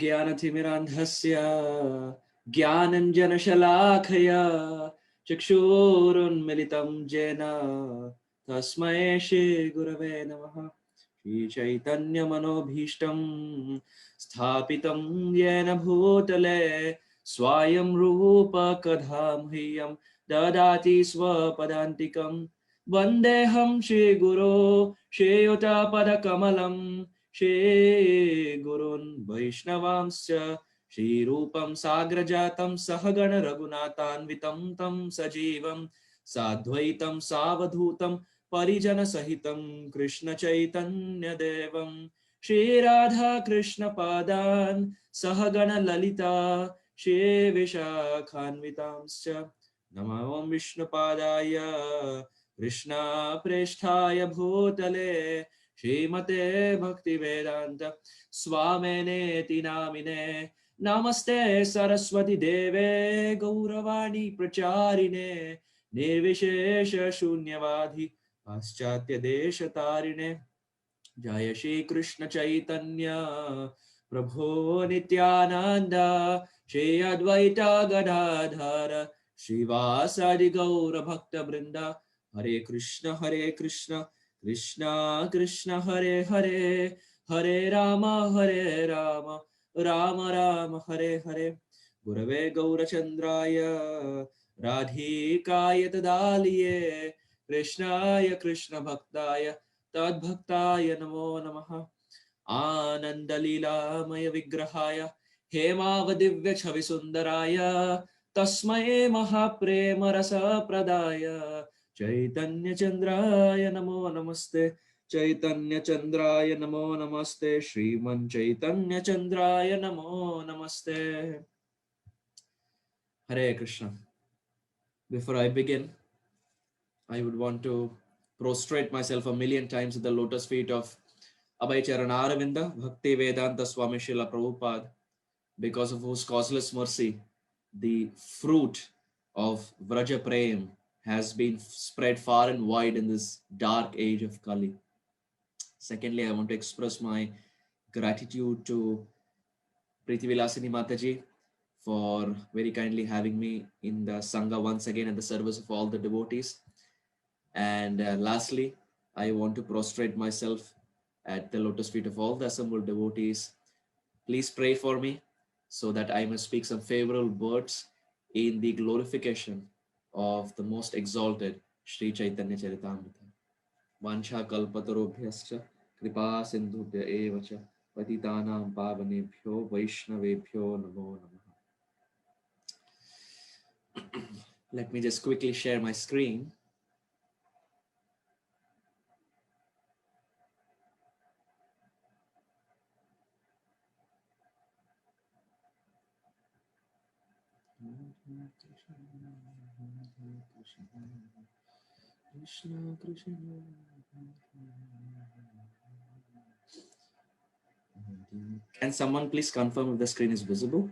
ज्ञानतिमिरान्धस्य ज्ञानञ्जनशलाखया चक्षुरुन्मिलितं येन तस्मै श्रीगुरवे नमः। श्रीचैतन्यमनोभीष्टं स्थापितं येन भूतले स्वयं रूप कदा मह्यं ददाति स्वपदान्तिकं। वन्देऽहं श्रीगुरो श्रीयुतपदकमलं श्रीगुरुन् वैष्णवांश्च श्रीरूपं साग्रजातं सहगण रघुनाथान्वितं तं सजीवं साद्वैतं सावधूतं परिजन सहितं कृष्ण चैतन्य देवं श्रीराधा कृष्ण पादान् सहगण ललिता श्री विशाखान्वितांश्च। नमो विष्णुपादाय कृष्ण प्रेष्ठाय भूतले श्रीमते भक्तिवेदांत स्वामिनेति नामिने। नमस्ते सरस्वती देवे गौरवाणी प्रचारिणे निर्विशेष शून्यवादी पाश्चात्य देश तारिणे। जय श्री कृष्ण चैतन्य प्रभो नित्यानंद श्री अद्वैता गदाधर श्रीवासादि गौर भक्त वृंदा। हरे कृष्ण कृष्ण कृष्ण हरे हरे, हरे राम राम राम हरे हरे। गुरवे गौरचंद्राय राधिकाय तदालये कृष्णाय कृष्ण भक्ताय तद्भक्ताय नमो नमः। आनंद लीलामय विग्रहाय हेमावदिव्य छवि सुंदराय तस्मै महाप्रेम रस प्रदाय चैतन्य चंद्राय नमो नमस्ते। चैतन्य चंद्राय नमो नमस्ते। श्रीमन् चैतन्य चंद्राय नमो नमस्ते। Hare Krishna. Before I begin, I would want to prostrate myself a million times at the lotus feet of Abhay Charanaravinda Bhakti Vedanta Swami Srila Prabhupada, because of whose causeless mercy the fruit of Vraja Prem has been spread far and wide in this dark age of Kali. Secondly, I want to express my gratitude to Preeti Vilasini Mataji for very kindly having me in the Sangha once again at the service of all the devotees. And lastly, I want to prostrate myself at the lotus feet of all the assembled devotees. Please pray for me so that I may speak some favorable words in the glorification of the most exalted Sri Chaitanya Charitamrita. Vancha kalpatarobhyascha kripa sindhubhya evacha patitanam pavanebhyo vaishnavebhyo namo namaha. Let me just quickly share my screen. Krishna Krishna. Can someone please confirm if the screen is visible?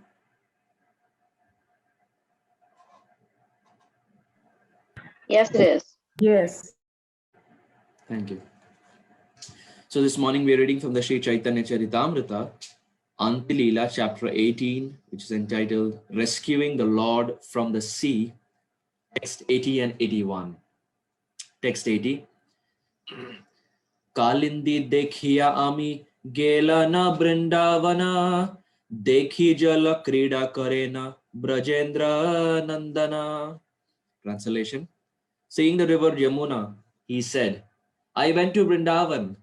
Yes, it is. Yes. Thank you. So this morning we are reading from the Sri Chaitanya Charitamrita, Antilila, chapter 18, which is entitled Rescuing the Lord from the Sea, text 80 and 81. Text 80. Kalindi dekhiya ami gela na Vrndavana, dekhi jala krida karena Brajendra Nandana. Translation. Seeing the river Yamuna, he said, I went to Vrindavan.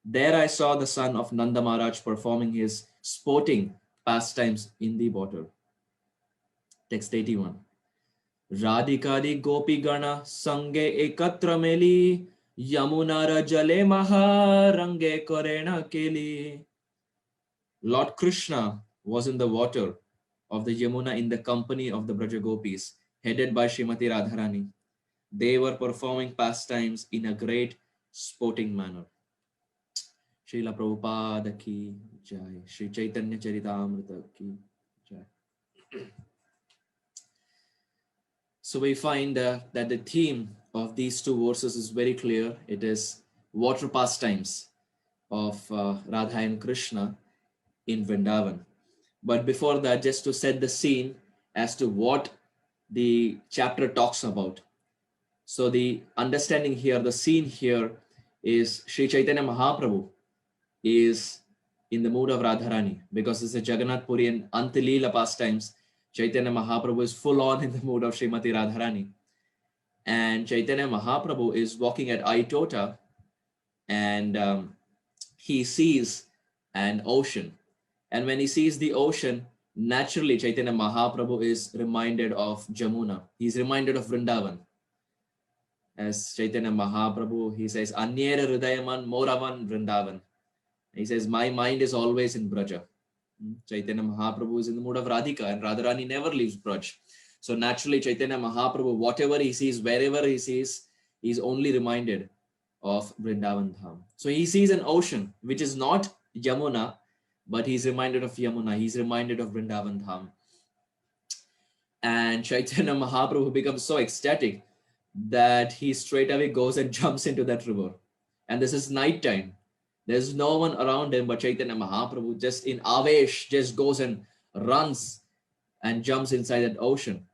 There I saw the son of Nanda Maharaj performing his sporting pastimes in the water. Text 81. Radhikadi Gopi Gana Sange Ekatra Meli Yamunara Jale Maharange Korena Keli. Lord Krishna was in the water of the Yamuna in the company of the Braja Gopis, headed by Srimati Radharani. They were performing pastimes in a great sporting manner. Srila Prabhupada ki jai. Sri Chaitanya Charitamrita ki jai. So we find that the theme of these two verses is very clear. It is water pastimes of Radha and Krishna in Vrindavan. But before that, just to set the scene as to what the chapter talks about. So the understanding here, the scene here is Sri Chaitanya Mahaprabhu is in the mood of Radharani, because it's a Jagannath Puri and Antilila pastimes. Chaitanya Mahaprabhu is full on in the mood of Srimati Radharani. And Chaitanya Mahaprabhu is walking at Aitota, and he sees an ocean. And when he sees the ocean, naturally Chaitanya Mahaprabhu is reminded of Jamuna. He's reminded of Vrindavan. As Chaitanya Mahaprabhu, he says, Anyera Hridayaman Moravan Vrindavan. He says, my mind is always in Braja. Chaitanya Mahaprabhu is in the mood of Radhika, and Radharani never leaves Braj. So naturally, Chaitanya Mahaprabhu, whatever he sees, wherever he sees, he's only reminded of Vrindavan Dham. So he sees an ocean, which is not Yamuna, but he's reminded of Yamuna. He's reminded of Vrindavan Dham. And Chaitanya Mahaprabhu becomes so ecstatic that he straight away goes and jumps into that river. And this is nighttime. There's no one around him, but Chaitanya Mahaprabhu just in Avesh just goes and runs and jumps inside that ocean.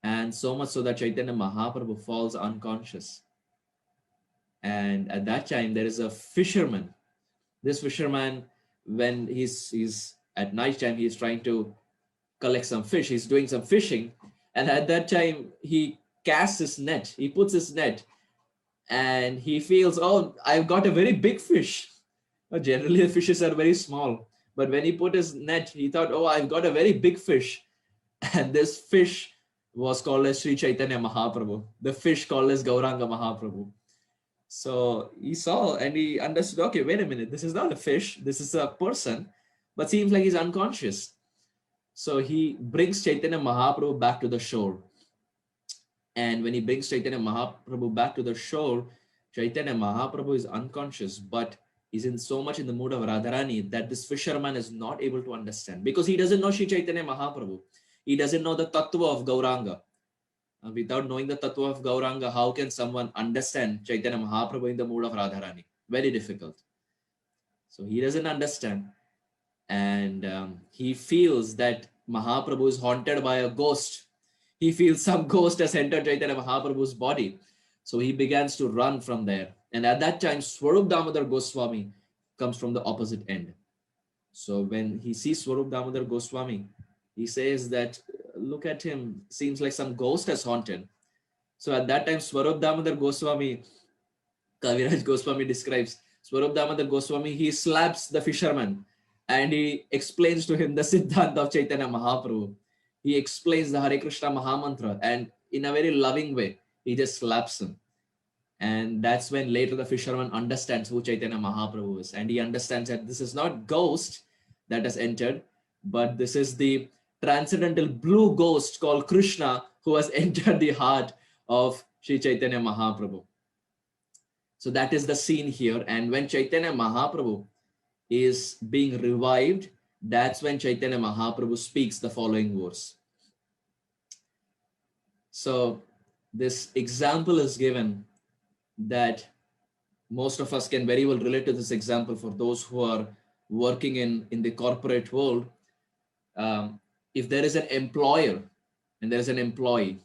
And so much so that Chaitanya Mahaprabhu falls unconscious. And at that time, there is a fisherman. This fisherman, when he's at night time, he's trying to collect some fish. He's doing some fishing. And at that time, he casts his net. He puts his net and he feels, oh, I've got a very big fish. Generally, the fishes are very small. But when he put his net, he thought, oh, I've got a very big fish. And this fish was called as Sri Chaitanya Mahaprabhu. The fish called as Gauranga Mahaprabhu. So he saw and he understood, okay, wait a minute, this is not a fish, this is a person, but seems like he's unconscious. So he brings Chaitanya Mahaprabhu back to the shore. And when he brings Chaitanya Mahaprabhu back to the shore, Chaitanya Mahaprabhu is unconscious, but he's in so much in the mood of Radharani that this fisherman is not able to understand, because he doesn't know Sri Chaitanya Mahaprabhu. He doesn't know the tattva of Gauranga. Without knowing the tattva of Gauranga, how can someone understand Chaitanya Mahaprabhu in the mood of Radharani? Very difficult. So he doesn't understand. And he feels that Mahaprabhu is haunted by a ghost. He feels some ghost has entered Chaitanya Mahaprabhu's body. So he begins to run from there. And at that time, Swarup Damodar Goswami comes from the opposite end. So when he sees Swarup Damodar Goswami, he says that, look at him, seems like some ghost has haunted. So at that time, Swarup Damodar Goswami, Kaviraj Goswami describes, Swarup Damodar Goswami, he slaps the fisherman and he explains to him the Siddhanta of Chaitanya Mahaprabhu. He explains the Hare Krishna Mahamantra, and in a very loving way, he just slaps him. And that's when later the fisherman understands who Chaitanya Mahaprabhu is. And he understands that this is not ghost that has entered, but this is the transcendental blue ghost called Krishna who has entered the heart of Sri Chaitanya Mahaprabhu. So that is the scene here. And when Chaitanya Mahaprabhu is being revived, that's when Chaitanya Mahaprabhu speaks the following verse. So this example is given that most of us can very well relate to this example for those who are working in the corporate world. If there is an employer and there is an employee,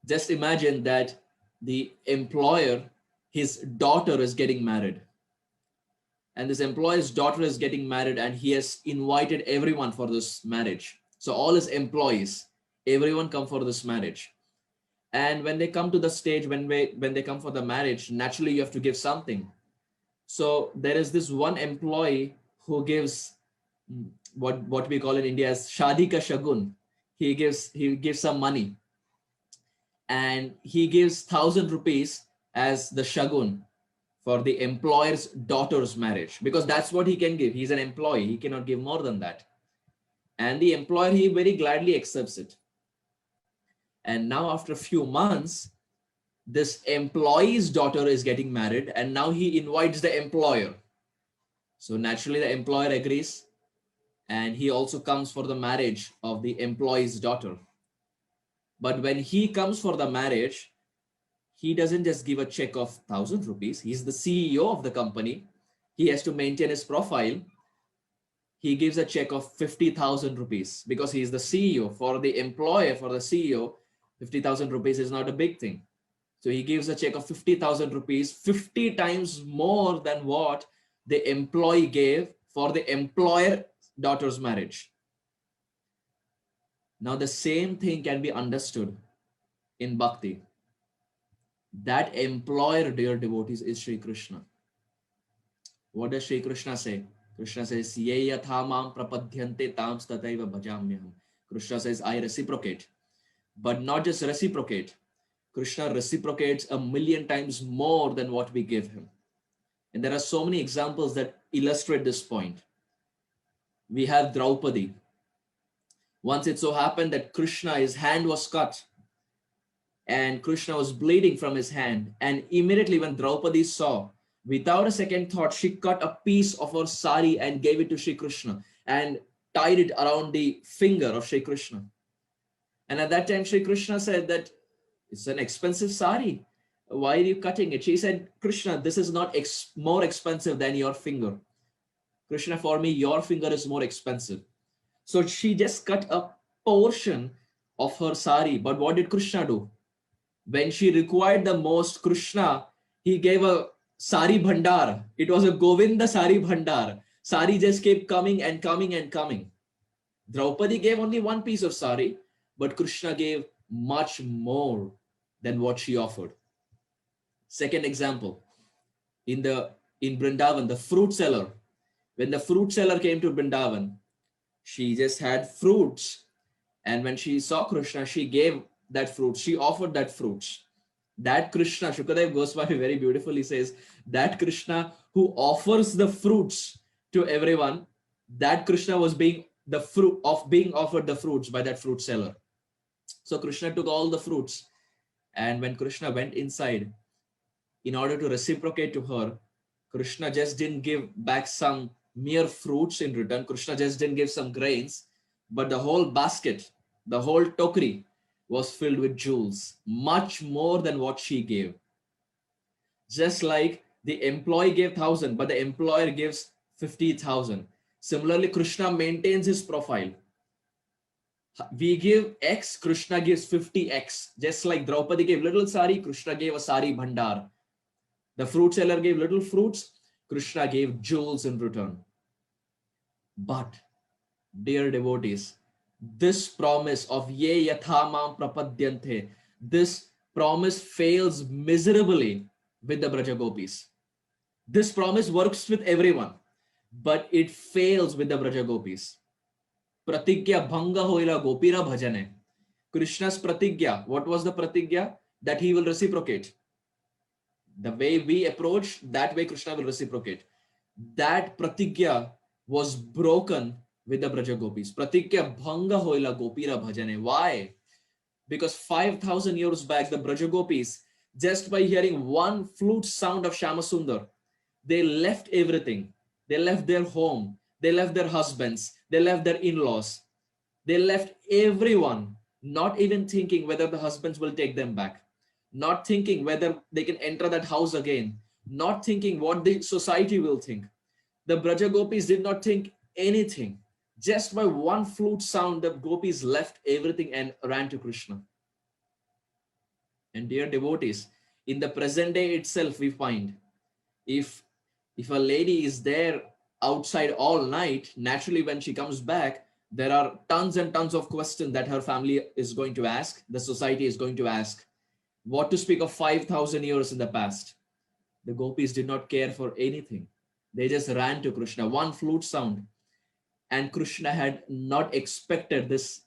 just imagine that the employer, his daughter is getting married. And this employer's daughter is getting married and he has invited everyone for this marriage. So all his employees, everyone come for this marriage. And when they come to the stage, when they come for the marriage, naturally you have to give something. So there is this one employee who gives what we call in India as Shadi Ka Shagun. He gives some money, and he gives 1,000 rupees as the Shagun for the employer's daughter's marriage, because that's what he can give. He's an employee. He cannot give more than that. And the employer, he very gladly accepts it. And now after a few months, this employee's daughter is getting married, and now he invites the employer. So naturally the employer agrees, and he also comes for the marriage of the employee's daughter. But when he comes for the marriage, he doesn't just give a check of 1,000 rupees. He's the CEO of the company. He has to maintain his profile. he gives a check of 50,000 rupees because he is the CEO. For the employer, for the CEO, 50,000 rupees is not a big thing. So he gives a check of 50,000 rupees, 50 times more than what the employee gave for the employer daughter's marriage. Now the same thing can be understood in bhakti. That employer, dear devotees, is Sri Krishna. What does Sri Krishna say? Krishna says, Ye yatha mam prapadyante tams tataiva bhajamyaham. Krishna says, I reciprocate. But not just reciprocate. Krishna reciprocates 1,000,000 times more than what we give him. And there are so many examples that illustrate this point. We have Draupadi. Once it so happened that Krishna, his hand was cut and Krishna was bleeding from his hand. And immediately when Draupadi saw, without a second thought, she cut a piece of her sari and gave it to Sri Krishna and tied it around the finger of Sri Krishna. And at that time, Sri Krishna said that it's an expensive sari. Why are you cutting it? She said, Krishna, this is not more expensive than your finger. Krishna, for me, your finger is more expensive. So she just cut a portion of her sari. But what did Krishna do? When she required the most, Krishna, he gave a sari bhandar. It was a Govinda sari bhandar. Sari just kept coming and coming and coming. Draupadi gave only one piece of sari, but Krishna gave much more than what she offered. Second example, in Vrindavan, the fruit seller. When the fruit seller came to Vrindavan, she just had fruits. And when she saw Krishna, she gave that fruit. She offered that fruits. That Krishna, Shukadev Goswami very beautifully says, that Krishna who offers the fruits to everyone, that Krishna was being offered the fruits by that fruit seller. So Krishna took all the fruits. And when Krishna went inside, in order to reciprocate to her, Krishna just didn't give back some mere fruits in return. Krishna just didn't give some grains, but the whole basket, the whole tokri was filled with jewels, much more than what she gave. Just like the employee gave 1,000, but the employer gives 50,000. Similarly, Krishna maintains his profile. We give X, Krishna gives 50X. Just like Draupadi gave little sari, Krishna gave a sari bhandar. The fruit seller gave little fruits, Krishna gave jewels in return. But, dear devotees, this promise of Ye yatha mam prapadyante, this promise fails miserably with the Braja Gopis. This promise works with everyone, but it fails with the Braja Gopis. Pratigya bhanga hoila gopira bhajane. Krishna's pratigya, what was the pratigya? That he will reciprocate. The way we approach, that way Krishna will reciprocate. That pratigya was broken with the Braja Gopis. Pratigya bhanga hoila gopira bhajane. Why? Because 5,000 years back, the Braja Gopis, just by hearing one flute sound of Shyamasundar, they left everything. They left their home. They left their husbands. They left their in-laws. They left everyone, not even thinking whether the husbands will take them back. Not thinking whether they can enter that house again. Not thinking what the society will think. The Braja Gopis did not think anything. Just by one flute sound, the Gopis left everything and ran to Krishna. And dear devotees, in the present day itself, we find if a lady is there outside all night, naturally when she comes back, there are tons and tons of questions that her family is going to ask, the society is going to ask. What to speak of 5,000 years in the past? The Gopis did not care for anything. They just ran to Krishna, one flute sound. And Krishna had not expected this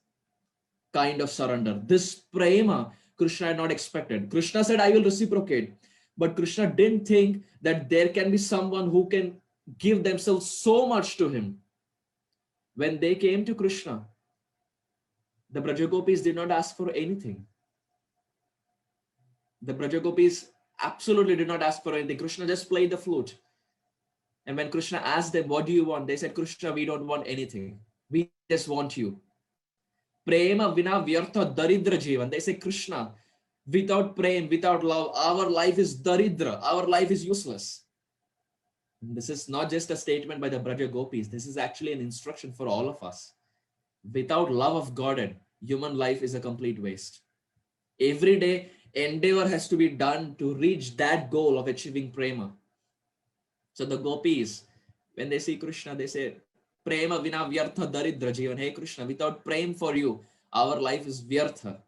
kind of surrender. This prema, Krishna had not expected. Krishna said, I will reciprocate. But Krishna didn't think that there can be someone who can give themselves so much to him. When they came to Krishna, the Braja Gopis did not ask for anything. The Braja Gopis absolutely did not ask for anything. Krishna just played the flute. And when Krishna asked them, what do you want? They said, Krishna, we don't want anything. We just want you. Prema vina vyartha daridra jivan. They say, Krishna, without prema, without love, our life is daridra. Our life is useless. This is not just a statement by the Braja Gopis. This is actually an instruction for all of us. Without love of God, human life is a complete waste. Every day, endeavor has to be done to reach that goal of achieving prema. So the gopis, when they see Krishna, they say, Prema vina vyartha daridra jivan. Hey Krishna, without praying for you, our life is vyartha.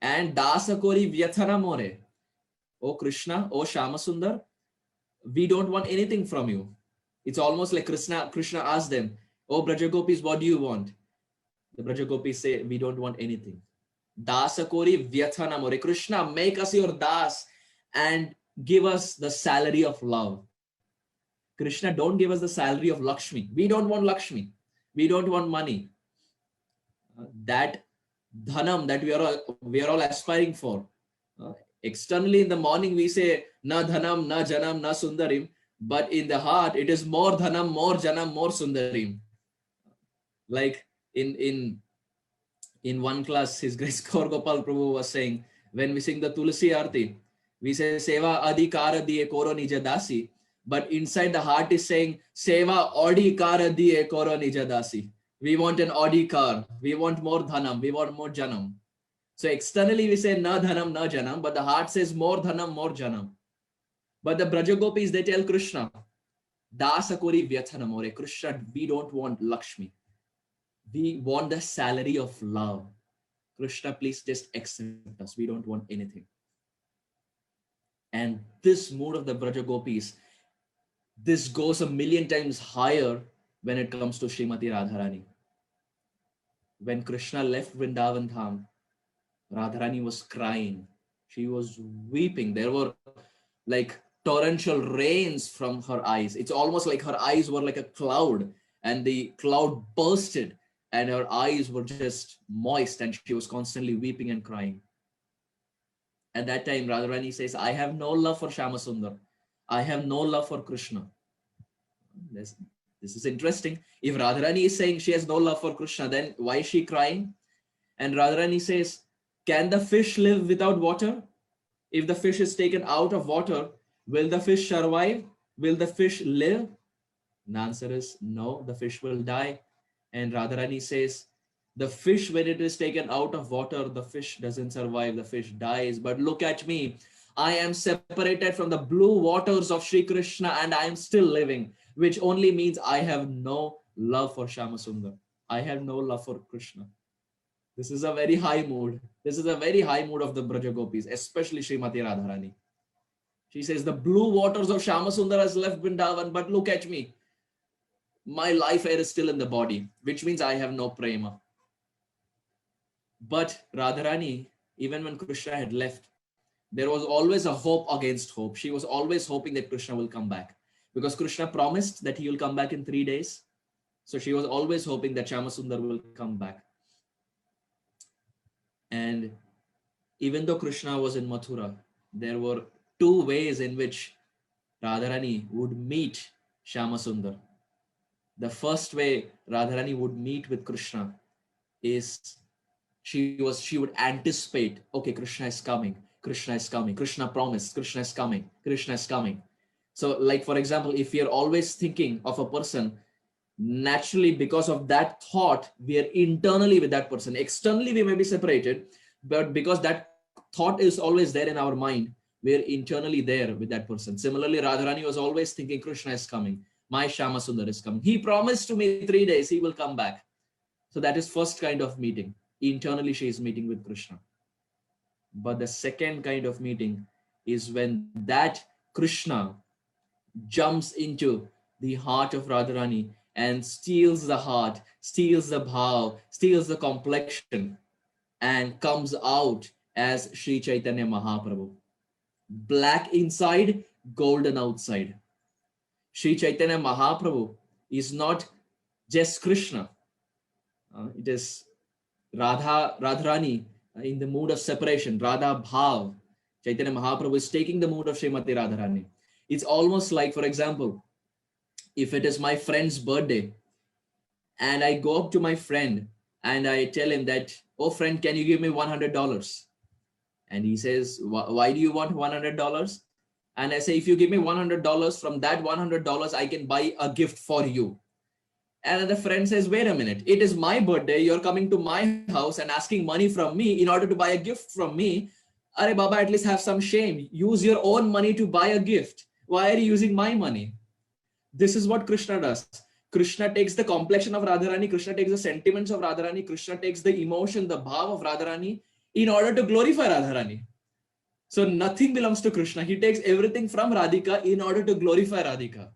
And dasa kori vyathana more. Oh Krishna, oh Shamasundar, we don't want anything from you. It's almost like Krishna asked them, oh Braja Gopis, what do you want? The Braja Gopis say, we don't want anything. Dasa kori vyathana more. Krishna, make us your das and give us the salary of love. Krishna, don't give us the salary of Lakshmi. We don't want Lakshmi. We don't want money. That dhanam that we are all aspiring for. Externally in the morning we say, na dhanam, na janam, na sundarim. But in the heart, it is more dhanam, more janam, more sundarim. Like in one class, His Grace Kaur Gopal Prabhu was saying, when we sing the Tulsi Aarti, we say, Seva adhikara diye koro nija dasi. But inside the heart is saying, Seva Audi kara diye koro nija dasi. We want an Audi car. We want more dhanam. We want more janam. So externally we say, na dhanam, na janam. But the heart says, more dhanam, more janam. But the Braja Gopis, they tell Krishna, Dasa kori vyathanam more. Krishna, we don't want Lakshmi. We want the salary of love. Krishna, please just accept us. We don't want anything. And this mood of the Braja Gopis, this goes a million times higher when it comes to Srimati Radharani. When Krishna left Vrindavan Dham, Radharani was crying. She was weeping. There were like torrential rains from her eyes. It's almost like her eyes were like a cloud, and the cloud bursted and her eyes were just moist and she was constantly weeping and crying. At that time, Radharani says, I have no love for Shamasundar. I have no love for Krishna. This is interesting. If Radharani is saying she has no love for Krishna, then why is she crying? And Radharani says, can the fish live without water? If the fish is taken out of water, will the fish survive? Will the fish live? The answer is no, the fish will die. And Radharani says, the fish, when it is taken out of water, the fish doesn't survive, the fish dies. But look at me. I am separated from the blue waters of Sri Krishna and I am still living, which only means I have no love for Shamasundar. I have no love for Krishna. This is a very high mood. This is a very high mood of the Braja Gopis, especially Srimati Radharani. She says, the blue waters of Shamasundar has left Vrindavan, but look at me. My life air is still in the body, which means I have no prema. But Radharani, even when Krishna had left, there was always a hope against hope. She was always hoping that Krishna will come back, because Krishna promised that he will come back in 3 days. So she was always hoping that Shamasundar will come back. And even though Krishna was in Mathura, there were 2 ways in which Radharani would meet Shamasundar. The first way Radharani would meet with Krishna is she would anticipate, okay, Krishna is coming, Krishna is coming, Krishna promised, Krishna is coming, Krishna is coming. So like, for example, if you're always thinking of a person, naturally, because of that thought, we are internally with that person. Externally, we may be separated, but because that thought is always there in our mind, we are internally there with that person. Similarly, Radharani was always thinking, Krishna is coming. My Shamasundar is coming. He promised to me 3 days, he will come back. So that is first kind of meeting. Internally, she is meeting with Krishna. But the second kind of meeting is when that Krishna jumps into the heart of Radharani and steals the heart, steals the bhav, steals the complexion, and comes out as Sri Chaitanya Mahaprabhu. Black inside, golden outside. Sri Chaitanya Mahaprabhu is not just Krishna. It is Radharani in the mood of separation, Radha Bhav. Chaitanya Mahaprabhu is taking the mood of Srimati Radharani. It's almost like, for example, if it is my friend's birthday and I go up to my friend and I tell him that, oh friend, can you give me $100? And he says, why do you want $100? And I say, if you give me $100, from that $100, I can buy a gift for you. And the friend says, wait a minute, it is my birthday. You're coming to my house and asking money from me in order to buy a gift from me. Are Baba, at least have some shame. Use your own money to buy a gift. Why are you using my money? This is what Krishna does. Krishna takes the complexion of Radharani. Krishna takes the sentiments of Radharani. Krishna takes the emotion, the bhav of Radharani in order to glorify Radharani. So nothing belongs to Krishna. He takes everything from Radhika in order to glorify Radhika.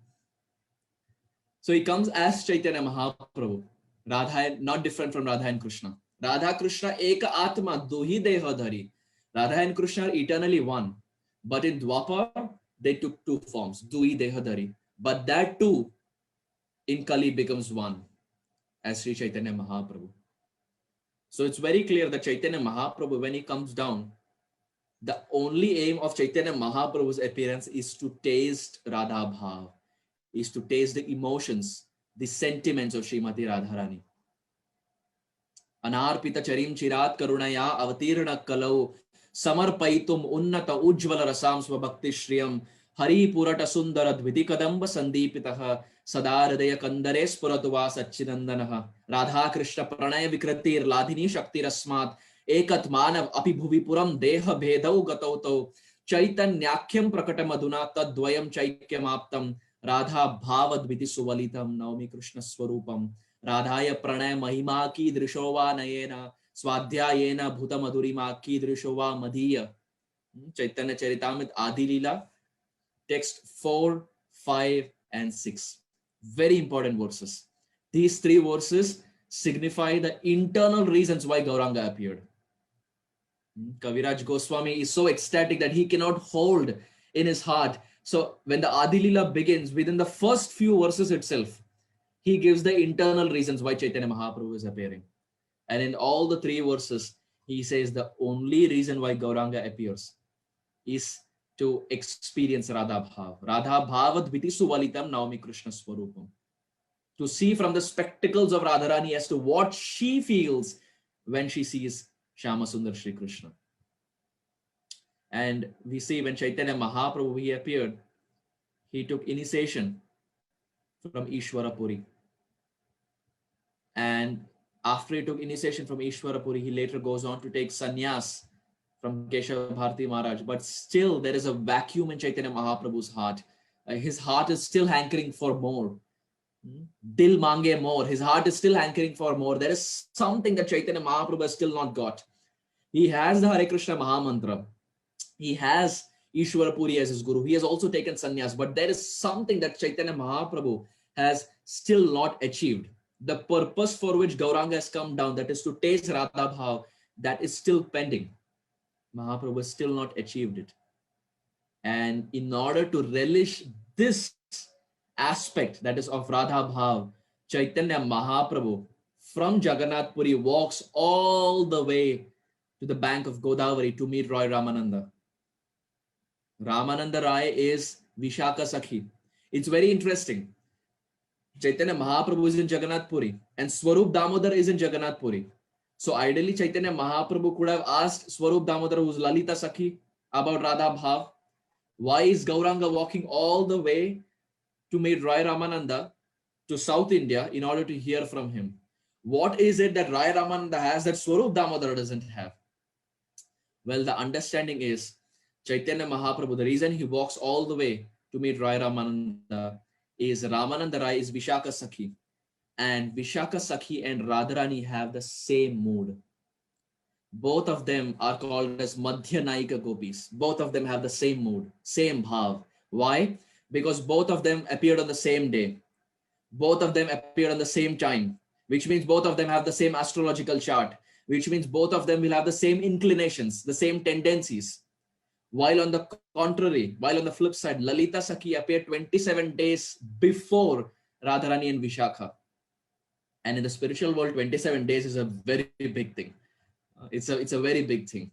So he comes as Chaitanya Mahaprabhu. Radha, not different from Radha and Krishna. Radha Krishna Eka Atma Duhi Deha Dhari. Radha and Krishna are eternally one. But in Dwapar, they took two forms, Duhi Deha Dhari. But that too, in Kali becomes one as Sri Chaitanya Mahaprabhu. So it's very clear that Chaitanya Mahaprabhu, when he comes down, the only aim of Chaitanya Mahaprabhu's appearance is to taste Radha Bhav, is to taste the emotions, the sentiments of Srimati Radharani. Anarpita charim chirat karunaya avatirna kalau samarpaitum unnata ujjvala rasam svabhakti shriyam hari purata sundara dviti kadamba sandipitaha sadaradaya kandare spuratuva satchinandanaha Radha Krishna pranaya vikratir ladhini shaktirasmat ekat manav api bhuvi puram deha bhedau gatauto chaitanyakhyam prakatamaduna tadvayam chaikyamaptam Radha bhava dviti suvalitam naumi Krishna swarupam Radhaya pranaya mahima ki drishova nayena swadhyayena bhuta madhurima ki drishova madhiya. Chaitanya Charitamrita Adi Leela, text 4, 5 and 6. Very important verses. These three verses signify the internal reasons why Gauranga appeared. Kaviraj Goswami is so ecstatic that he cannot hold in his heart. So when the Adi Leela begins, within the first few verses itself, he gives the internal reasons why Chaitanya Mahaprabhu is appearing. And in all the three verses, he says the only reason why Gauranga appears is to experience Radha Bhav. Radha Bhava Dviti Suvalitam Naumi Krishna Swarupam. To see from the spectacles of Radharani as to what she feels when she sees Shyama Sundar Shri Krishna. And we see when Chaitanya Mahaprabhu he appeared, he took initiation from Ishwarapuri. And after he took initiation from Ishwarapuri, he later goes on to take sannyas from Keshav Bharati Maharaj. But still, there is a vacuum in Chaitanya Mahaprabhu's heart. His heart is still hankering for more. Dil mange more. His heart is still hankering for more. There is something that Chaitanya Mahaprabhu has still not got. He has the Hare Krishna Mahamantra. He has Ishwarapuri as his guru. He has also taken sannyas. But there is something that Chaitanya Mahaprabhu has still not achieved. The purpose for which Gauranga has come down, that is to taste Radha Bhav, that is still pending. Mahaprabhu has still not achieved it. And in order to relish this aspect, that is of Radha Bhav, Chaitanya Mahaprabhu from Jagannath Puri walks all the way to the bank of Godavari to meet Roy Ramananda. Ramananda Rai is Vishaka Sakhi. It's very interesting. Chaitanya Mahaprabhu is in Jagannath Puri and Swarup Damodar is in Jagannath Puri. So ideally Chaitanya Mahaprabhu could have asked Swarup Damodar, who's Lalita Sakhi, about Radha Bhav. Why is Gauranga walking all the way to meet Rai Ramananda to South India in order to hear from him? What is it that Rai Ramananda has that Swarup Damodar doesn't have? Well, the understanding is Chaitanya Mahaprabhu, the reason he walks all the way to meet Rai Ramananda is Ramananda Rai is Vishaka Sakhi. And Vishaka Sakhi and Radharani have the same mood. Both of them are called as Madhya Naika Gopis. Both of them have the same mood, same bhav. Why? Because both of them appeared on the same day. Both of them appeared on the same time, which means both of them have the same astrological chart, which means both of them will have the same inclinations, the same tendencies. While on the contrary, while on the flip side, Lalita Sakhi appeared 27 days before Radharani and Vishaka. And in the spiritual world, 27 days is a very big thing. It's a very big thing.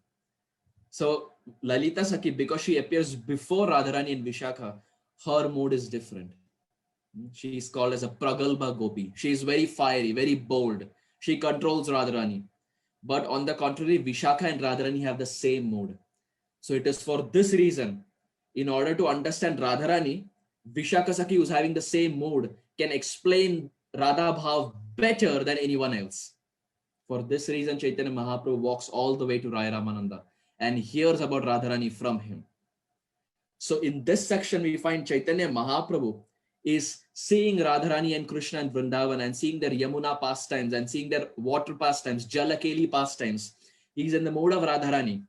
So Lalita Sakhi, because she appears before Radharani and Vishaka, her mood is different. She is called as a Pragalbha Gopi. She is very fiery, very bold. She controls Radharani. But on the contrary, Vishaka and Radharani have the same mood. So it is for this reason, in order to understand Radharani, Vishakha Sakhi, who's having the same mood, can explain Radha Bhav better than anyone else. For this reason, Chaitanya Mahaprabhu walks all the way to Raya Ramananda and hears about Radharani from him. So in this section, we find Chaitanya Mahaprabhu is seeing Radharani and Krishna and Vrindavan and seeing their Yamuna pastimes and seeing their water pastimes, Jalakeli pastimes. He's in the mood of Radharani.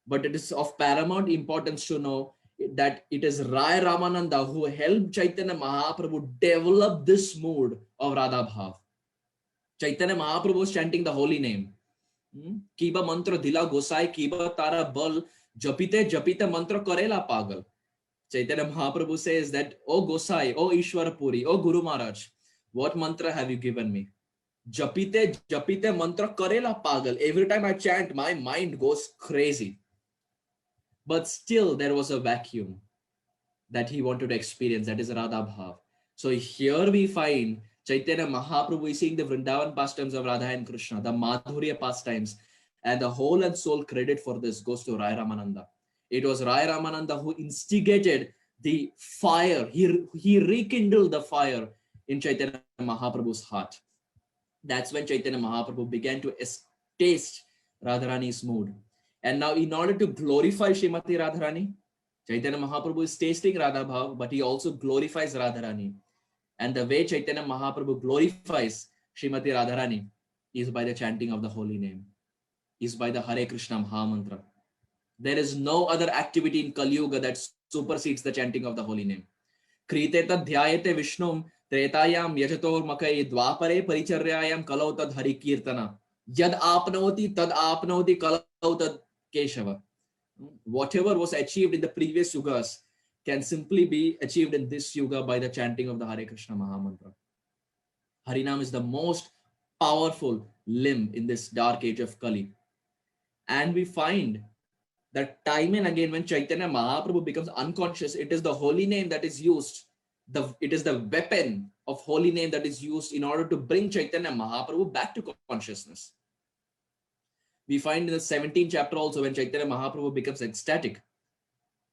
But it is of paramount importance to know that it is Raya Ramananda who helped Chaitanya Mahaprabhu develop this mood of Radha Bhav. Chaitanya Mahaprabhu was chanting the holy name. Kiba mantra dila gosai, kiba tara bal, japite japite mantra karela pagal. Chaitanya Mahaprabhu says that, O Gosai, O Ishwarapuri, O Guru Maharaj, what mantra have you given me? Japite japite mantra karela pagal. Every time I chant, my mind goes crazy. But still there was a vacuum that he wanted to experience, that is Radha Bhav. So here we find Chaitanya Mahaprabhu is seeing the Vrindavan pastimes of Radha and Krishna, the Madhurya pastimes, and the whole and sole credit for this goes to Raya Ramananda. It was Raya Ramananda who instigated the fire. He rekindled the fire in Chaitanya Mahaprabhu's heart. That's when Chaitanya Mahaprabhu began to taste Radharani's mood. And now in order to glorify Srimati Radharani, Chaitanya Mahaprabhu is tasting Radha Bhav, but he also glorifies Radharani. And the way Chaitanya Mahaprabhu glorifies Srimati Radharani is by the chanting of the holy name, is by the Hare Krishna Mahamantra. There is no other activity in Kali Yuga that supersedes the chanting of the holy name. Kriteta dhyayate Vishnum tretayam yajator makai dvapare paricharyayam kalau tad hari kirtana yad apnoti tad apnoti kalau tad Keshava. Whatever was achieved in the previous yugas can simply be achieved in this yuga by the chanting of the Hare Krishna Mahamantra. Harinam is the most powerful limb in this dark age of Kali. And we find that time and again when Chaitanya Mahaprabhu becomes unconscious, it is the holy name that is used. It is the weapon of holy name that is used in order to bring Chaitanya Mahaprabhu back to consciousness. We find in the 17th chapter also when Chaitanya Mahaprabhu becomes ecstatic,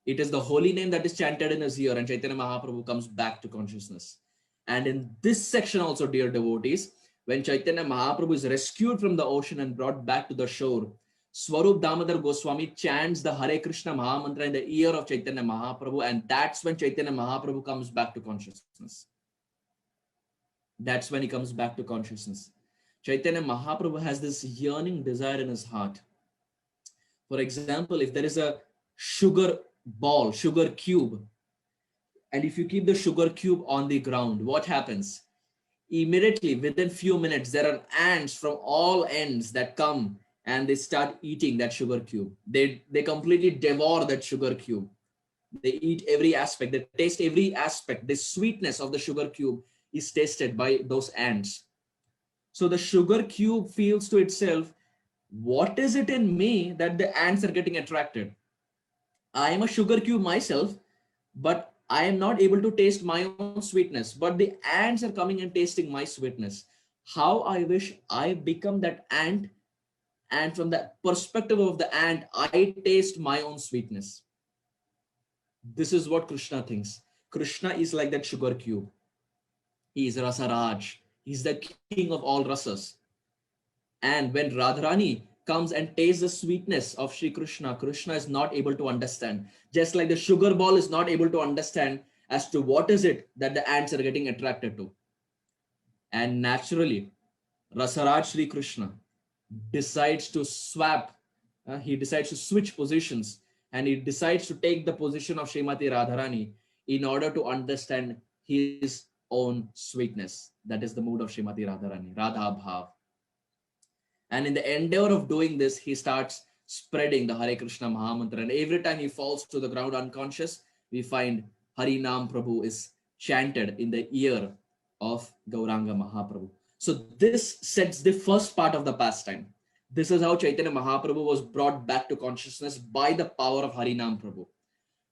it is the holy name that is chanted in his ear and Chaitanya Mahaprabhu comes back to consciousness. And in this section also, dear devotees, when Chaitanya Mahaprabhu is rescued from the ocean and brought back to the shore, Swarup Damodar Goswami chants the Hare Krishna Mahamantra in the ear of Chaitanya Mahaprabhu, and that's when Chaitanya Mahaprabhu comes back to consciousness. That's when he comes back to consciousness. Chaitanya Mahaprabhu has this yearning desire in his heart. For example, if there is a sugar ball, sugar cube, and if you keep the sugar cube on the ground, what happens? Immediately, within few minutes, there are ants from all ends that come and they start eating that sugar cube. They completely devour that sugar cube. They eat every aspect, they taste every aspect. The sweetness of the sugar cube is tasted by those ants. So the sugar cube feels to itself, what is it in me that the ants are getting attracted? I am a sugar cube myself, but I am not able to taste my own sweetness, but the ants are coming and tasting my sweetness. How I wish I become that ant, and from the perspective of the ant, I taste my own sweetness. This is what Krishna thinks. Krishna is like that sugar cube. He is Rasaraj. He's the king of all rasas. And when Radharani comes and tastes the sweetness of Sri Krishna, Krishna is not able to understand. Just like the sugar ball is not able to understand as to what is it that the ants are getting attracted to. And naturally, Rasaraj Sri Krishna decides to swap. He decides to switch positions and he decides to take the position of Srimati Radharani in order to understand his own sweetness. That is the mood of Srimati Radharani, Radha Bhav. And in the endeavor of doing this, he starts spreading the Hare Krishna Mahamantra. And every time he falls to the ground unconscious, we find Harinam Prabhu is chanted in the ear of Gauranga Mahaprabhu. So this sets the first part of the pastime. This is how Chaitanya Mahaprabhu was brought back to consciousness by the power of Harinam Prabhu.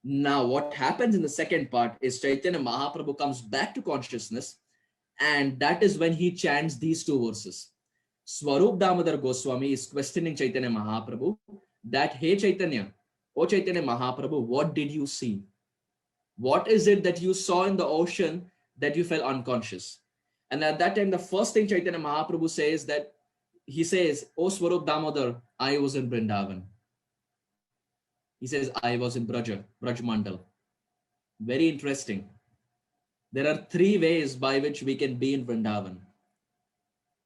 Now, what happens in the second part is Chaitanya Mahaprabhu comes back to consciousness, and that is when he chants these two verses. Swarup Damodar Goswami is questioning Chaitanya Mahaprabhu that, hey Chaitanya, oh Chaitanya Mahaprabhu, what did you see? What is it that you saw in the ocean that you felt unconscious? And at that time, the first thing Chaitanya Mahaprabhu says that he says, "O Swarup Damodar, I was in Vrindavan." He says, "I was in Braj Mandal." Very interesting. There are three ways by which we can be in Vrindavan.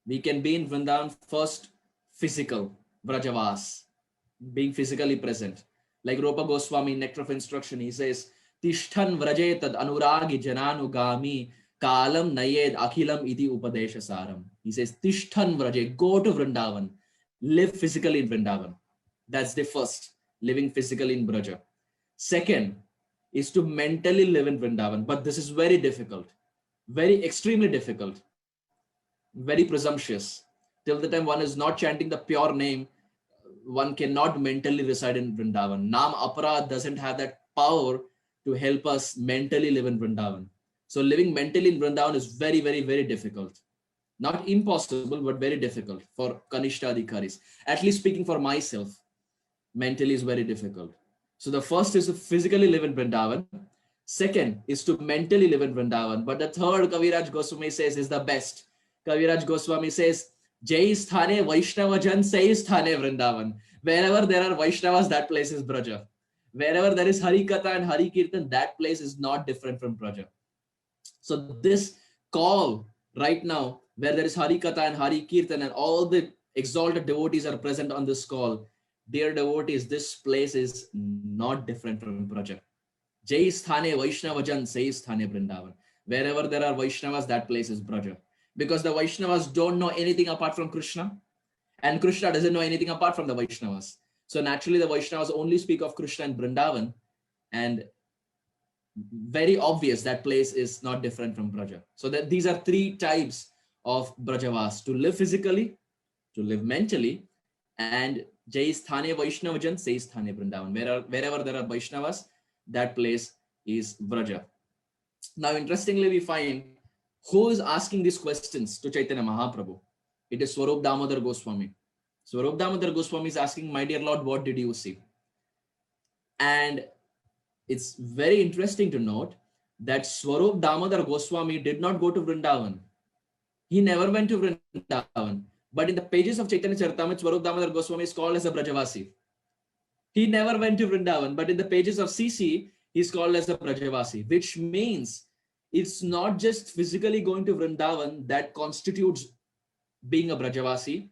We can be in Vrindavan first, physical, Vrajavas, being physically present. Like Rupa Goswami in Nectar of Instruction, he says, Tishthan vraje tad anuragi jananugami kalam nayed akhilam iti upadesha saram. He says, Tishthan vraje, go to Vrindavan, live physically in Vrindavan. That's the first, living physically in Braja. Second is to mentally live in Vrindavan, but this is very difficult, very extremely difficult, very presumptuous. Till the time one is not chanting the pure name, one cannot mentally reside in Vrindavan. Nam Aparad doesn't have that power to help us mentally live in Vrindavan. So living mentally in Vrindavan is very, very, very difficult. Not impossible, but very difficult for Kanishta Adhikaris. At least speaking for myself, mentally is very difficult. So the first is to physically live in Vrindavan. Second is to mentally live in Vrindavan. But the third, Kaviraj Goswami says, is the best. Kaviraj Goswami says, Jai Sthane Vaishnava Jan Sai Sthane Vrindavan. Wherever there are Vaishnavas, that place is Braja. Wherever there is Hari Katha and Hari Kirtan, that place is not different from Braja. So this call right now, where there is Hari Katha and Hari Kirtan and all the exalted devotees are present on this call, dear devotees, this place is not different from Braja. Jai Sthane Vaishnava Jan Sai Sthane Vrindavan. Wherever there are Vaishnavas, that place is Braja. Because the Vaishnavas don't know anything apart from Krishna, and Krishna doesn't know anything apart from the Vaishnavas. So naturally, the Vaishnavas only speak of Krishna and Vrindavan, and very obvious that place is not different from Braja. So that these are three types of Brajavas: to live physically, to live mentally, and Jai Sthane Vaishnavajan, Sai Sthane Vrindavan. Wherever there are Vaishnavas, that place is Braja. Now, interestingly, we find who is asking these questions to Chaitanya Mahaprabhu. It is Swarup Damodar Goswami. Swarup Damodar Goswami is asking, my dear Lord, what did you see? And it's very interesting to note that Swarup Damodar Goswami did not go to Vrindavan. He never went to Vrindavan. But in the pages of Chaitanya Charitamrita, Swarup Damodar Goswami is called as a Brajavasi. He never went to Vrindavan, but in the pages of CC, he's called as a Brajavasi, which means it's not just physically going to Vrindavan that constitutes being a Brajavasi,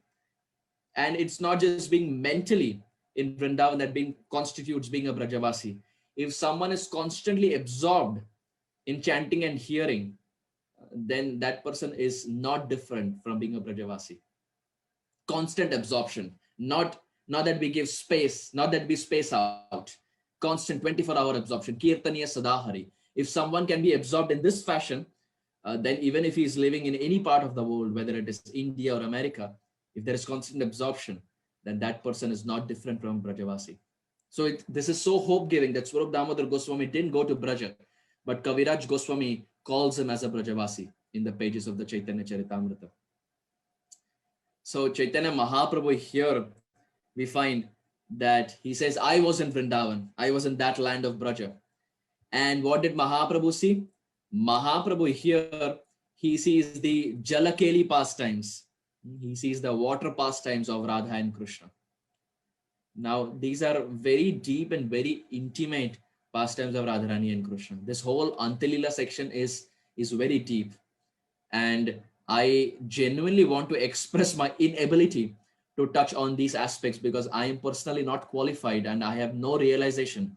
and it's not just being mentally in Vrindavan that constitutes being a Brajavasi. If someone is constantly absorbed in chanting and hearing, then that person is not different from being a Brajavasi. Constant absorption, not that we give space, not that we space out. Constant 24-hour absorption. Kirtaniya Sadahari. If someone can be absorbed in this fashion, then even if he is living in any part of the world, whether it is India or America, if there is constant absorption, then that person is not different from Brajavasi. So this is so hope-giving that Swarup Damodar Goswami didn't go to Braja, but Kaviraj Goswami calls him as a Brajavasi in the pages of the Chaitanya Charitamrita. So Chaitanya Mahaprabhu here, we find that he says, I was in Vrindavan. I was in that land of Braja. And what did Mahaprabhu see? Mahaprabhu here, he sees the Jalakeli pastimes. He sees the water pastimes of Radha and Krishna. Now, these are very deep and very intimate pastimes of Radharani and Krishna. This whole Antilila section is very deep. And I genuinely want to express my inability to touch on these aspects because I am personally not qualified and I have no realization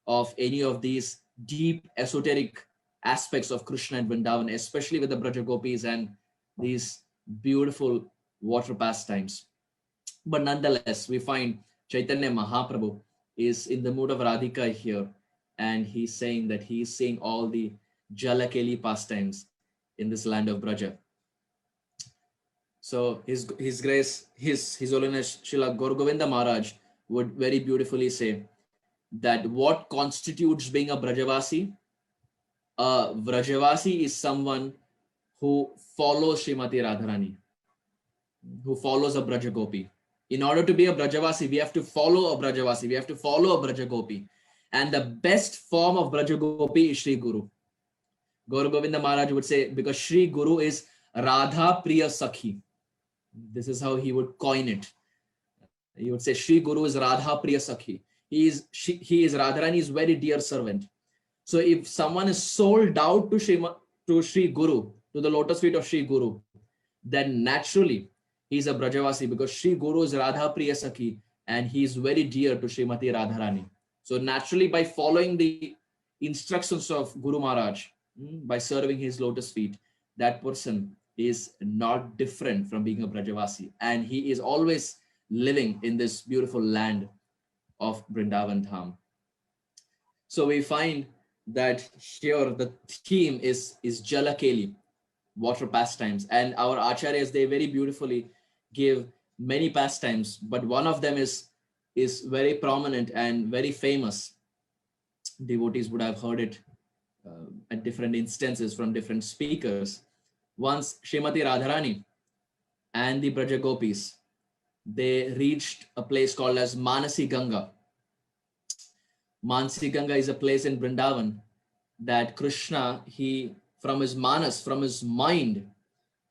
of any of these deep esoteric aspects of Krishna and Vrindavan, especially with the Braja Gopis and these beautiful water pastimes. But nonetheless, we find Chaitanya Mahaprabhu is in the mood of Radhika here, and he's saying that he's seeing all the Jalakeli pastimes in this land of Braja. So His Grace, His Holiness Srila Gaur Govinda Maharaj would very beautifully say that what constitutes being a Brajavasi? A Brajavasi is someone who follows Srimati Radharani, who follows a Brajagopi. In order to be a Brajavasi, we have to follow a Brajavasi, we have to follow a Brajagopi. And the best form of Braja Gopi is Sri Guru. Gaur Govinda Maharaj would say, because Sri Guru is Radha Priya Sakhi. This is how he would coin it. He would say, Sri Guru is Radha Priya Sakhi. He is Radharani is very dear servant. So if someone is sold out to Sri Guru, to the lotus feet of Sri Guru, then naturally he is a Brajavasi, because Sri Guru is Radha Priya Sakhi and he is very dear to Srimati Radharani. So naturally, by following the instructions of Guru Maharaj, by serving his lotus feet, that person is not different from being a Brajavasi, and he is always living in this beautiful land of Vrindavan Dham. So we find that here the theme is Jalakeli, water pastimes, and our acharyas, they very beautifully give many pastimes, but one of them is very prominent and very famous. Devotees would have heard it at different instances from different speakers. Once Srimati Radharani and the Braja Gopis, they reached a place called as Manasi Ganga. Manasi Ganga is a place in Vrindavan that Krishna, from his manas, from his mind,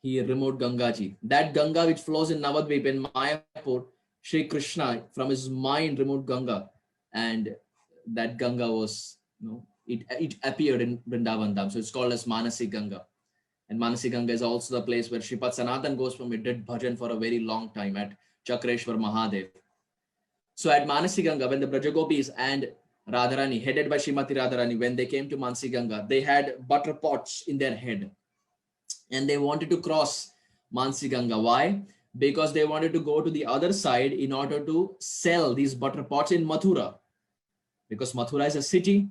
he removed Gangaji. That Ganga which flows in Navadvip in Mayapur, Sri Krishna from his mind removed Ganga, and that Ganga was, it appeared in Vrindavan Dham. So it's called as Manasi Ganga. And Manasi Ganga is also the place where Sripad Sanatan Goswami did bhajan for a very long time at Chakreshwar Mahadev. So at Manasi Ganga, when the Braja Gopis and Radharani, headed by Srimati Radharani, when they came to Manasi Ganga, they had butter pots in their head. And they wanted to cross Manasi Ganga. Why? Because they wanted to go to the other side in order to sell these butter pots in Mathura. Because Mathura is a city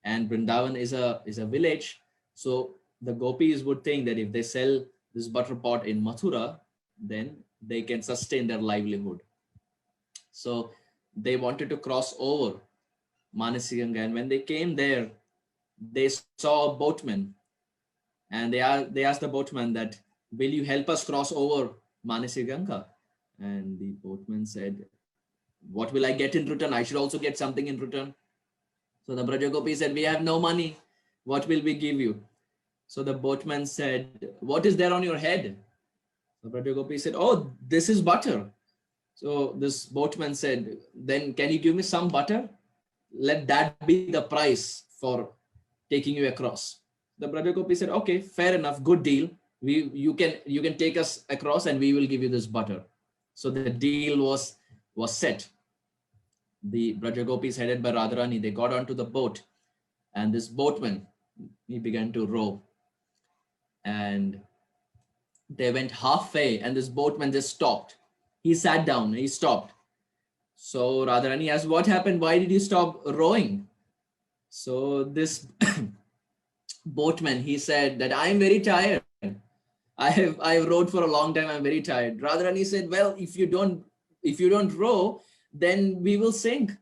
and Vrindavan is a village. So the gopis would think that if they sell this butter pot in Mathura, then they can sustain their livelihood. So they wanted to cross over Manasi Ganga. And when they came there, they saw a boatman. And they asked the boatman that, will you help us cross over Manasi Ganga? And the boatman said, what will I get in return? I should also get something in return. So the Braja Gopi said, we have no money. What will we give you? So the boatman said, what is there on your head? The Braja Gopi said, oh, this is butter. So this boatman said, then can you give me some butter? Let that be the price for taking you across. The Braja Gopi said, okay, fair enough, good deal. You can take us across and we will give you this butter. So the deal was set. The Braja Gopis headed by Radharani, they got onto the boat, and this boatman, he began to row. And they went halfway and this boatman just stopped. He sat down, he stopped. So Radharani asked, what happened? Why did you stop rowing? So this boatman, he said that I'm very tired. I rowed for a long time. I'm very tired. Radharani said, well, if you don't row, then we will sink.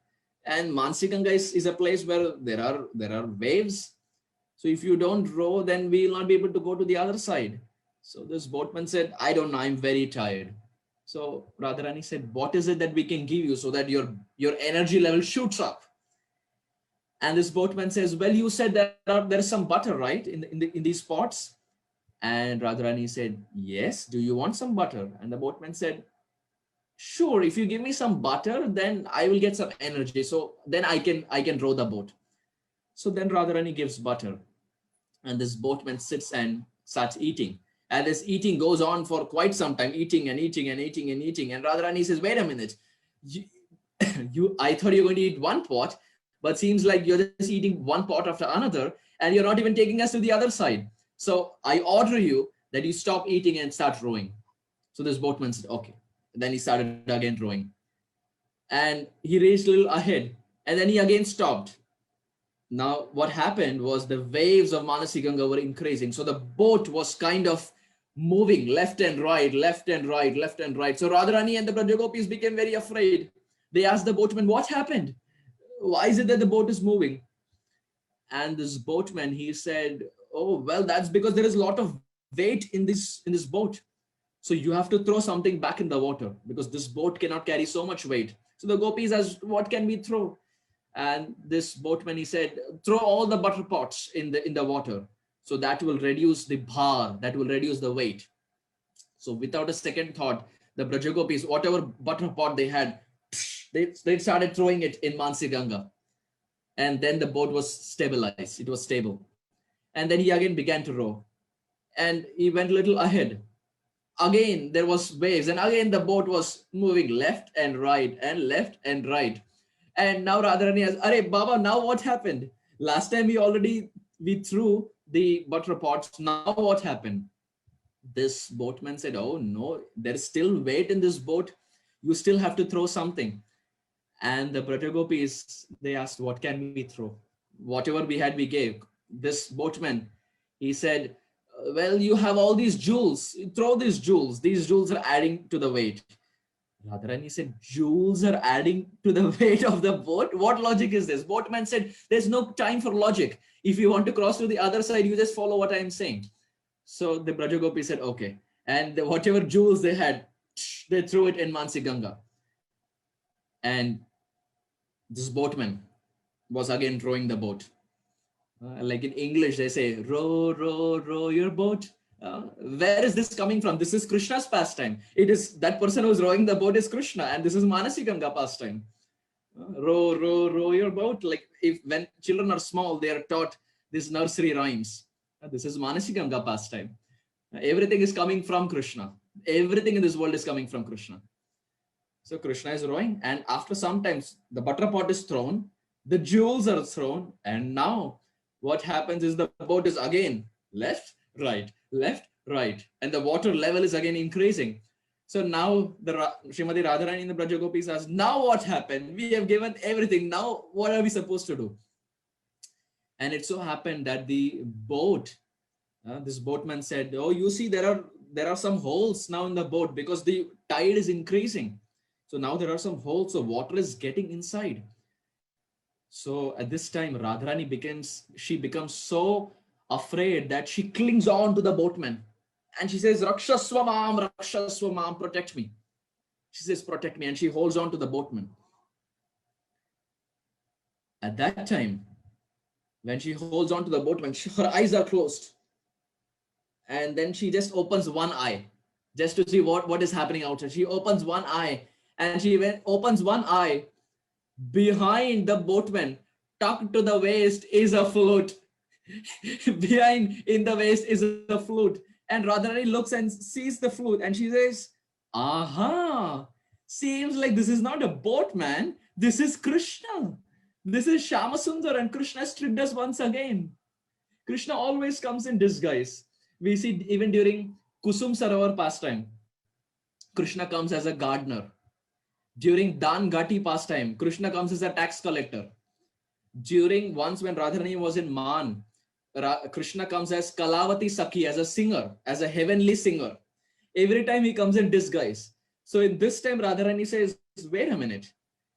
And Manasi Ganga is a place where there are waves. So if you don't row, then we will not be able to go to the other side. So this boatman said, I don't know, I'm very tired. So Radharani said, what is it that we can give you so that your energy level shoots up? And this boatman says, well, you said that there's some butter, right, in these pots? And Radharani said, yes, do you want some butter? And the boatman said, sure, if you give me some butter, then I will get some energy. So then I can row the boat. So then Radharani gives butter. And this boatman sits and starts eating. And this eating goes on for quite some time, eating and eating and eating and eating. And Radharani says, wait a minute, I thought you were going to eat one pot, but seems like you're just eating one pot after another, and you're not even taking us to the other side. So I order you that you stop eating and start rowing. So this boatman said, okay. Then he started again rowing. And he raced a little ahead. And then he again stopped. Now what happened was the waves of Manasi Ganga were increasing. So the boat was kind of moving left and right, left and right, left and right. So Radharani and the Braja Gopis became very afraid. They asked the boatman, what happened? Why is it that the boat is moving? And this boatman, he said, oh, well, that's because there is a lot of weight in this boat. So you have to throw something back in the water because this boat cannot carry so much weight. So the gopis asked, what can we throw? And this boatman, he said, throw all the butter pots in the water. So that will reduce the bhar, that will reduce the weight. So without a second thought, the Brajagopis, whatever butter pot they had, they started throwing it in Mansi Ganga. And then the boat was stabilized. It was stable. And then he again began to row. And he went a little ahead. Again, there was waves. And again, the boat was moving left and right and left and right. And now Radharani asked, Arey Baba, now what happened? Last time we threw the butter pots. Now what happened? This boatman said, oh no, there's still weight in this boat. You still have to throw something. And the Brajagopis, they asked, what can we throw? Whatever we had, we gave. This boatman, he said, well, you have all these jewels. Throw these jewels. These jewels are adding to the weight. Radharani said, jewels are adding to the weight of the boat? What logic is this? Boatman said, there's no time for logic. If you want to cross to the other side, you just follow what I'm saying. So the Brajagopi said, okay. And whatever jewels they had, they threw it in Mansi Ganga. And this boatman was again rowing the boat. Like in English, they say, row, row, row your boat. Where is this coming from? This is Krishna's pastime. It is that person who's rowing the boat is Krishna, and this is Manasi Ganga pastime. Row, row, row your boat. Like when children are small, they are taught these nursery rhymes. This is Manasi Ganga pastime. Everything is coming from Krishna. Everything in this world is coming from Krishna. So Krishna is rowing, and after some time, the butter pot is thrown, the jewels are thrown, and now what happens is the boat is again left, right, and the water level is again increasing. So now the Srimati Radharani and the Brajagopis asked, now what happened? We have given everything. Now what are we supposed to do? And it so happened that the boat, this boatman said, oh, you see, there are some holes now in the boat because the tide is increasing. So now there are some holes, so water is getting inside. So at this time, Radharani becomes so afraid that she clings on to the boatman. And she says, Rakshaswa mam, protect me. She says, protect me. And she holds on to the boatman. At that time, when she holds on to the boatman, her eyes are closed. And then she just opens one eye just to see what is happening outside. She opens one eye, and she opens one eye. Behind the boatman, tucked to the waist, is a flute. Behind in the waist is a flute. And Radharani looks and sees the flute, and she says, aha, seems like this is not a boatman. This is Krishna. This is Shyamasundar, and Krishna has tricked us once again. Krishna always comes in disguise. We see even during Kusum Sarovar pastime, Krishna comes as a gardener. During Dan Ghati pastime, Krishna comes as a tax collector. During once when Radharani was in Man, Krishna comes as Kalavati Sakhi, as a singer, as a heavenly singer. Every time he comes in disguise. So in this time, Radharani says, wait a minute.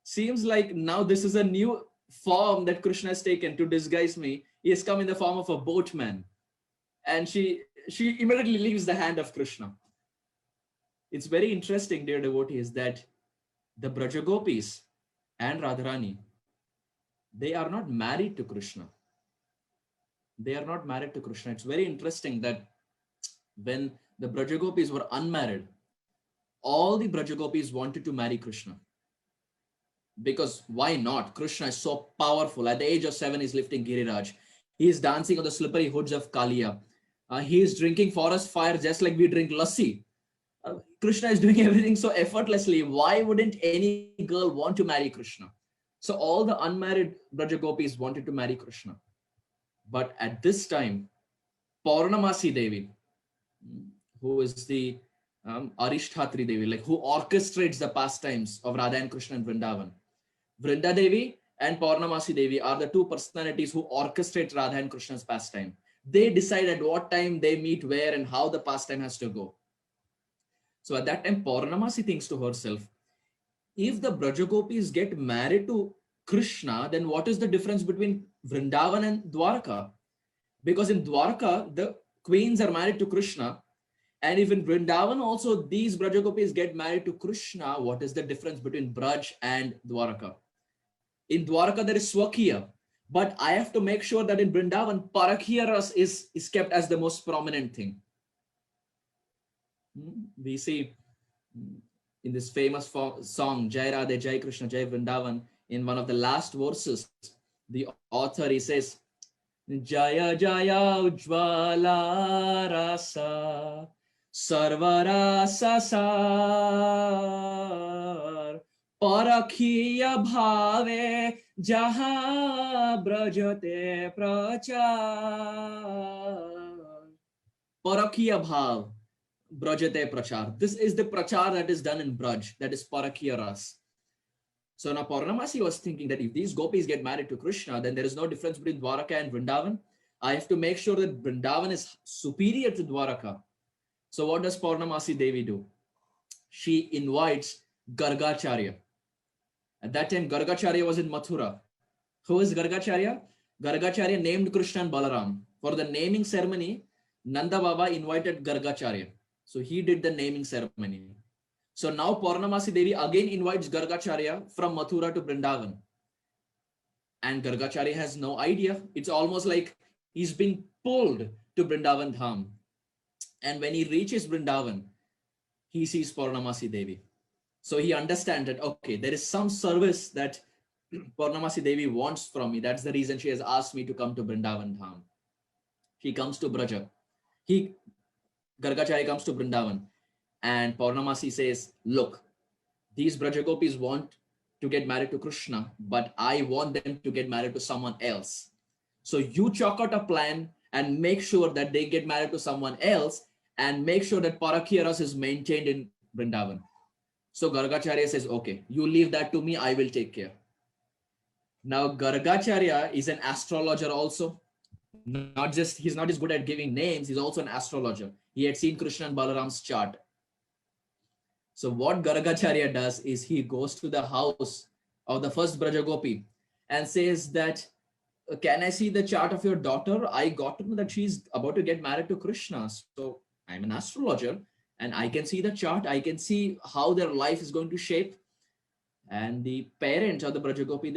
Seems like now this is a new form that Krishna has taken to disguise me. He has come in the form of a boatman. And she immediately leaves the hand of Krishna. It's very interesting, dear devotees, that the Brajagopis and Radharani, they are not married to Krishna. They are not married to Krishna. It's very interesting that when the Brajagopis were unmarried, all the Brajagopis wanted to marry Krishna. Because why not? Krishna is so powerful. At the age of 7, he's lifting Giriraj. He is dancing on the slippery hoods of Kaliya. He is drinking forest fire just like we drink lassi. Krishna is doing everything so effortlessly. Why wouldn't any girl want to marry Krishna? So all the unmarried Brajagopis wanted to marry Krishna. But at this time, Purnamasi Devi, who is the Arishthatri Devi, like who orchestrates the pastimes of Radha and Krishna in Vrindavan. Vrinda Devi and Purnamasi Devi are the two personalities who orchestrate Radha and Krishna's pastime. They decide at what time they meet where and how the pastime has to go. So at that time, Purnamasi thinks to herself, if the Brajagopis get married to Krishna, then what is the difference between Vrindavan and Dwarka? Because in Dwarka, the queens are married to Krishna. And if in Vrindavan also these Brajagopis get married to Krishna, what is the difference between Braj and Dwarka? In Dwarka, there is Swakiya. But I have to make sure that in Vrindavan, Parakhiya Ras is kept as the most prominent thing. We see in this famous song, Jai Radhe, Jai Krishna, Jai Vrindavan, in one of the last verses, the author, he says, Jaya Jaya Ujjvala Rasa Sarvarasa Sar Parakhiya Bhave Jaha Brajate Prachar. Parakhiya Bhav Brajate Prachar. This is the prachar that is done in Braj, that is Parakhiya Ras. So now Purnamasi was thinking that if these gopis get married to Krishna, then there is no difference between Dwaraka and Vrindavan. I have to make sure that Vrindavan is superior to Dwaraka. So what does Purnamasi Devi do? She invites Gargacharya. At that time, Gargacharya was in Mathura. Who is Gargacharya? Gargacharya named Krishna and Balaram. For the naming ceremony, Nanda Baba invited Gargacharya. So he did the naming ceremony. So now Purnamasi Devi again invites Gargacharya from Mathura to Vrindavan. And Gargacharya has no idea. It's almost like he's being pulled to Vrindavan Dham. And when he reaches Vrindavan, he sees Purnamasi Devi. So he understands that, okay, there is some service that Purnamasi Devi wants from me. That's the reason she has asked me to come to Vrindavan Dham. He comes to Braja. Gargacharya comes to Vrindavan. And Purnamasi says, look, these Brajagopis want to get married to Krishna, but I want them to get married to someone else. So you chalk out a plan and make sure that they get married to someone else and make sure that Parakhiya Ras is maintained in Vrindavan. So Gargacharya says, okay, you leave that to me, I will take care. Now Gargacharya is an astrologer also. He's not just good at giving names, he's also an astrologer. He had seen Krishna and Balaram's chart. So what Gargacharya does is he goes to the house of the first Brajagopi and says that, can I see the chart of your daughter? I got to know that she's about to get married to Krishna. So I'm an astrologer and I can see the chart. I can see how their life is going to shape. And the parents of the Brajagopi,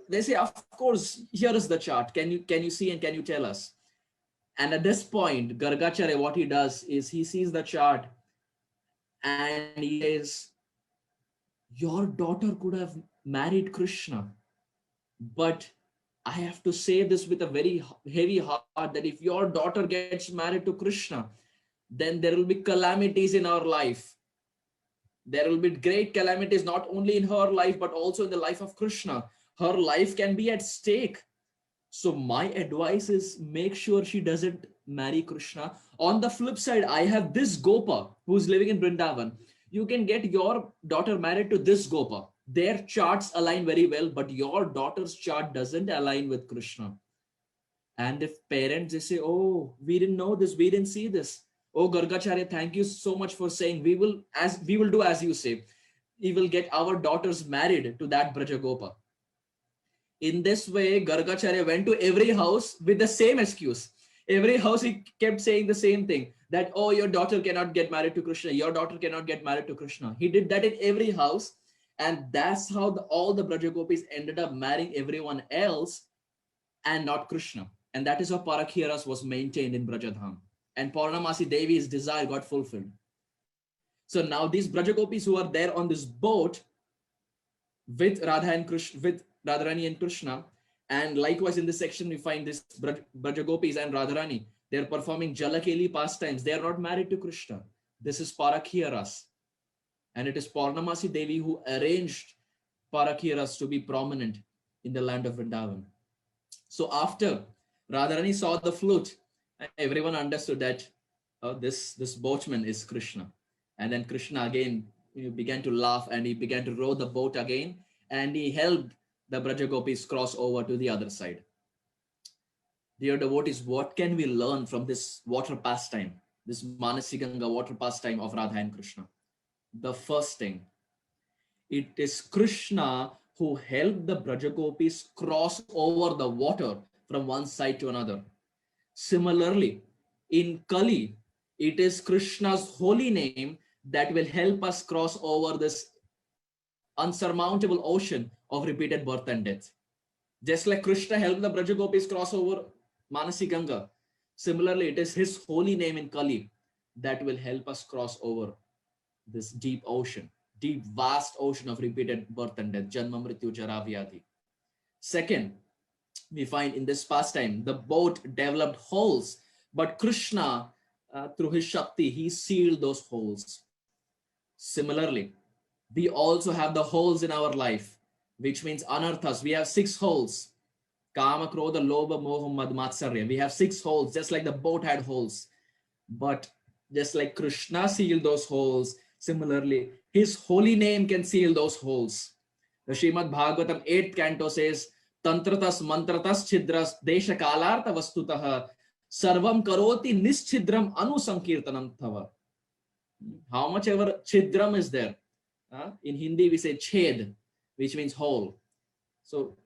they say, of course, here is the chart. Can you see and can you tell us? And at this point, Gargacharya, what he does is he sees the chart and he says, your daughter could have married Krishna, but I have to say this with a very heavy heart that if your daughter gets married to Krishna, then there will be calamities in our life. There will be great calamities, not only in her life, but also in the life of Krishna. Her life can be at stake. So my advice is make sure she doesn't marry Krishna. On the flip side, I have this Gopa who's living in Vrindavan. You can get your daughter married to this Gopa. Their charts align very well, but your daughter's chart doesn't align with Krishna. And if parents, they say, oh, we didn't know this, we didn't see this. Oh, Gargacharya, thank you so much for saying we will do as you say. We will get our daughters married to that Brajagopa. In this way, Gargacharya went to every house with the same excuse. Every house he kept saying the same thing, that, oh, your daughter cannot get married to Krishna. Your daughter cannot get married to Krishna. He did that in every house. And that's how all the Brajagopis ended up marrying everyone else and not Krishna. And that is how Parakhiya Ras was maintained in Brajadham. And Purnamasi Devi's desire got fulfilled. So now these Brajagopis who are there on this boat with Radha and Krishna, with Radharani and Krishna, and likewise in this section we find this Brajagopis and Radharani, they are performing Jalakeli pastimes. They are not married to Krishna. This is Parakhiya Ras. And it is Purnamasi Devi who arranged Parakhiya Ras to be prominent in the land of Vrindavan. So after Radharani saw the flute, everyone understood that this boatman is Krishna. And then Krishna again began to laugh and he began to row the boat again. And he helped the Brajagopis cross over to the other side. Dear devotees, what can we learn from this water pastime, this Manasiganga water pastime of Radha and Krishna? The first thing, it is Krishna who helped the Brajagopis cross over the water from one side to another. Similarly, in Kali, it is Krishna's holy name that will help us cross over this unsurmountable ocean of repeated birth and death. Just like Krishna helped the Braja Gopis cross over Manasi Ganga, similarly, it is his holy name in Kali that will help us cross over this deep ocean, deep, vast ocean of repeated birth and death, Janma Mrityu Jara Vyadhi. Second, we find in this pastime, the boat developed holes, but Krishna, through his Shakti, he sealed those holes. Similarly, we also have the holes in our life, which means anarthas. We have 6 holes. Kama, Krodha, Lobha, Moha, Mad, Matsarya. We have 6 holes, just like the boat had holes. But just like Krishna sealed those holes, similarly, his holy name can seal those holes. The Srimad Bhagavatam 8th canto says, Tantratas, Mantratas, Chidras, Desha Kalartha Vastutaha, Sarvam Karoti Nischidram Anusankirtanam Thava. How much ever Chidram is there? In Hindi, we say Ched, which means hole. So,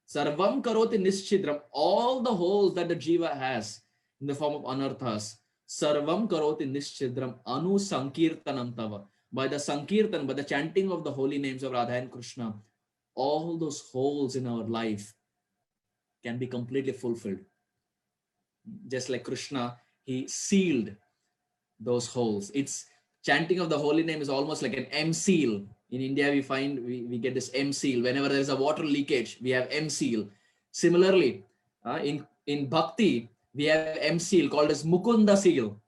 Sarvam Karoti Nischidram, all the holes that the Jiva has in the form of anarthas, Sarvam Karoti Nischidram Anu Sankirtanam Tava. By the Sankirtan, by the chanting of the holy names of Radha and Krishna, all those holes in our life can be completely fulfilled. Just like Krishna, he sealed those holes. It's chanting of the holy name is almost like an M seal. In India, we find we get this M seal. Whenever there is a water leakage, we have M seal. Similarly, in Bhakti, we have M seal called as Mukunda seal.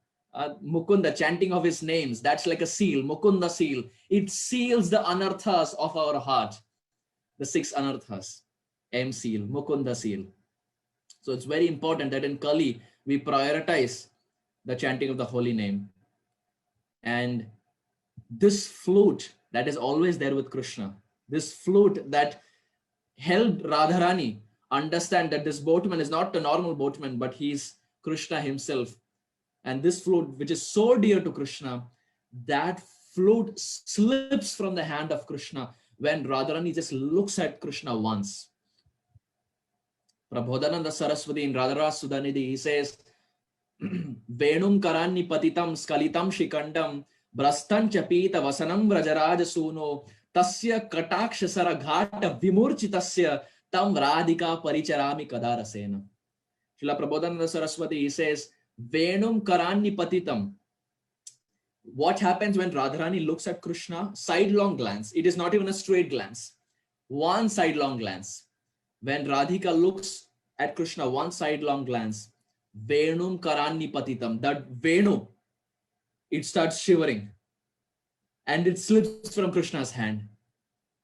Mukunda, chanting of his names, that's like a seal, Mukunda seal. It seals the anarthas of our heart. The 6 anarthas, M seal, Mukunda seal. So it's very important that in Kali, we prioritize the chanting of the holy name. And this flute that is always there with Krishna, this flute that helped Radharani understand that this boatman is not a normal boatman, but he's Krishna himself. And this flute, which is so dear to Krishna, that flute slips from the hand of Krishna when Radharani just looks at Krishna once. Prabodhananda Saraswati in Radharas Sudhanidhi, he says, Venum Karanni Patitam Skalitam Shikandam Brastan Chapita Vasanam Vrajaraja Suno Tasya Katakshasara Ghata Vimurchitasya Tam Radhika Paricharami Kadarasena. Srila Prabodhananda Saraswati, he says, Venum Karanni Patitam. What happens when Radharani looks at Krishna? Sidelong glance. It is not even a straight glance. One sidelong glance. When Radhika looks at Krishna, one sidelong glance, Venum Karanni Patitam, that Venu, it starts shivering and it slips from Krishna's hand.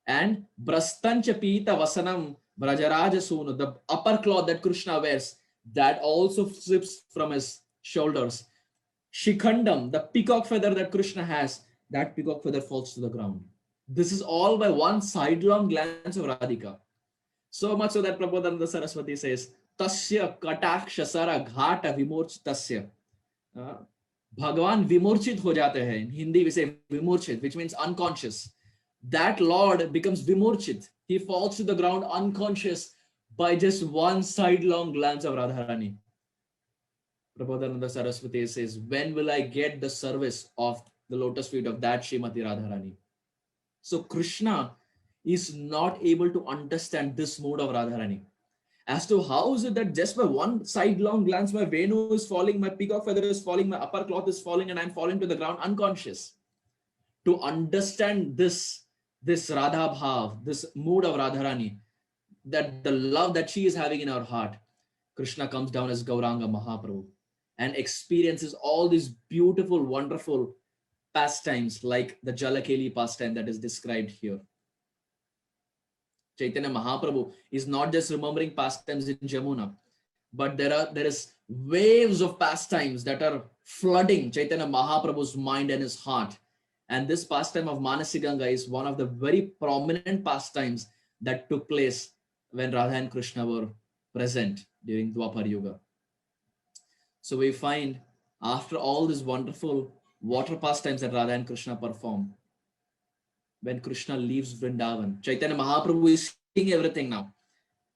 And Brastancha Pita Vasanam Vrajaraja Sunu, the upper cloth that Krishna wears, that also slips from his shoulders. Shikhandam, the peacock feather that Krishna has, that peacock feather falls to the ground. This is all by one sidelong glance of Radhika. So much so that Prabodhananda Saraswati says, Tasya Katakshasara Ghata Vimurchitasya. Bhagavan Vimurchit ho jate hai. In Hindi we say Vimurchit, which means unconscious. That Lord becomes Vimurchit. He falls to the ground unconscious by just one sidelong glance of Radharani. Prabodhananda Saraswati says, when will I get the service of the lotus feet of that Srimati Radharani? So Krishna is not able to understand this mood of Radharani. As to how is it that just by one sidelong glance, my Venu is falling, my peacock feather is falling, my upper cloth is falling, and I'm falling to the ground unconscious. To understand this Radha Bhav, this mood of Radharani, that the love that she is having in her heart, Krishna comes down as Gauranga Mahaprabhu and experiences all these beautiful, wonderful pastimes like the Jalakeli pastime that is described here. Chaitanya Mahaprabhu is not just remembering pastimes in Jamuna, but there is waves of pastimes that are flooding Chaitanya Mahaprabhu's mind and his heart. And this pastime of Manasi Ganga is one of the very prominent pastimes that took place when Radha and Krishna were present during Dwapar Yuga. So we find after all these wonderful water pastimes that Radha and Krishna perform, when Krishna leaves Vrindavan, Chaitanya Mahaprabhu is seeing everything now.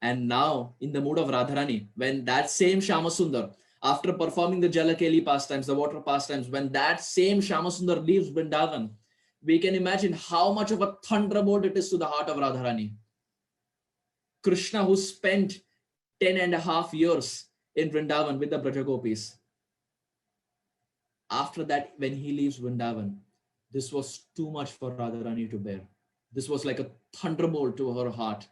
And now, in the mood of Radharani, when that same Shyamasundar, after performing the Jalakeli pastimes, the water pastimes, when that same Shyamasundar leaves Vrindavan, we can imagine how much of a thunderbolt it is to the heart of Radharani. Krishna, who spent 10.5 years in Vrindavan with the Brajagopis. After that, when he leaves Vrindavan, this was too much for Radharani to bear. This was like a thunderbolt to her heart.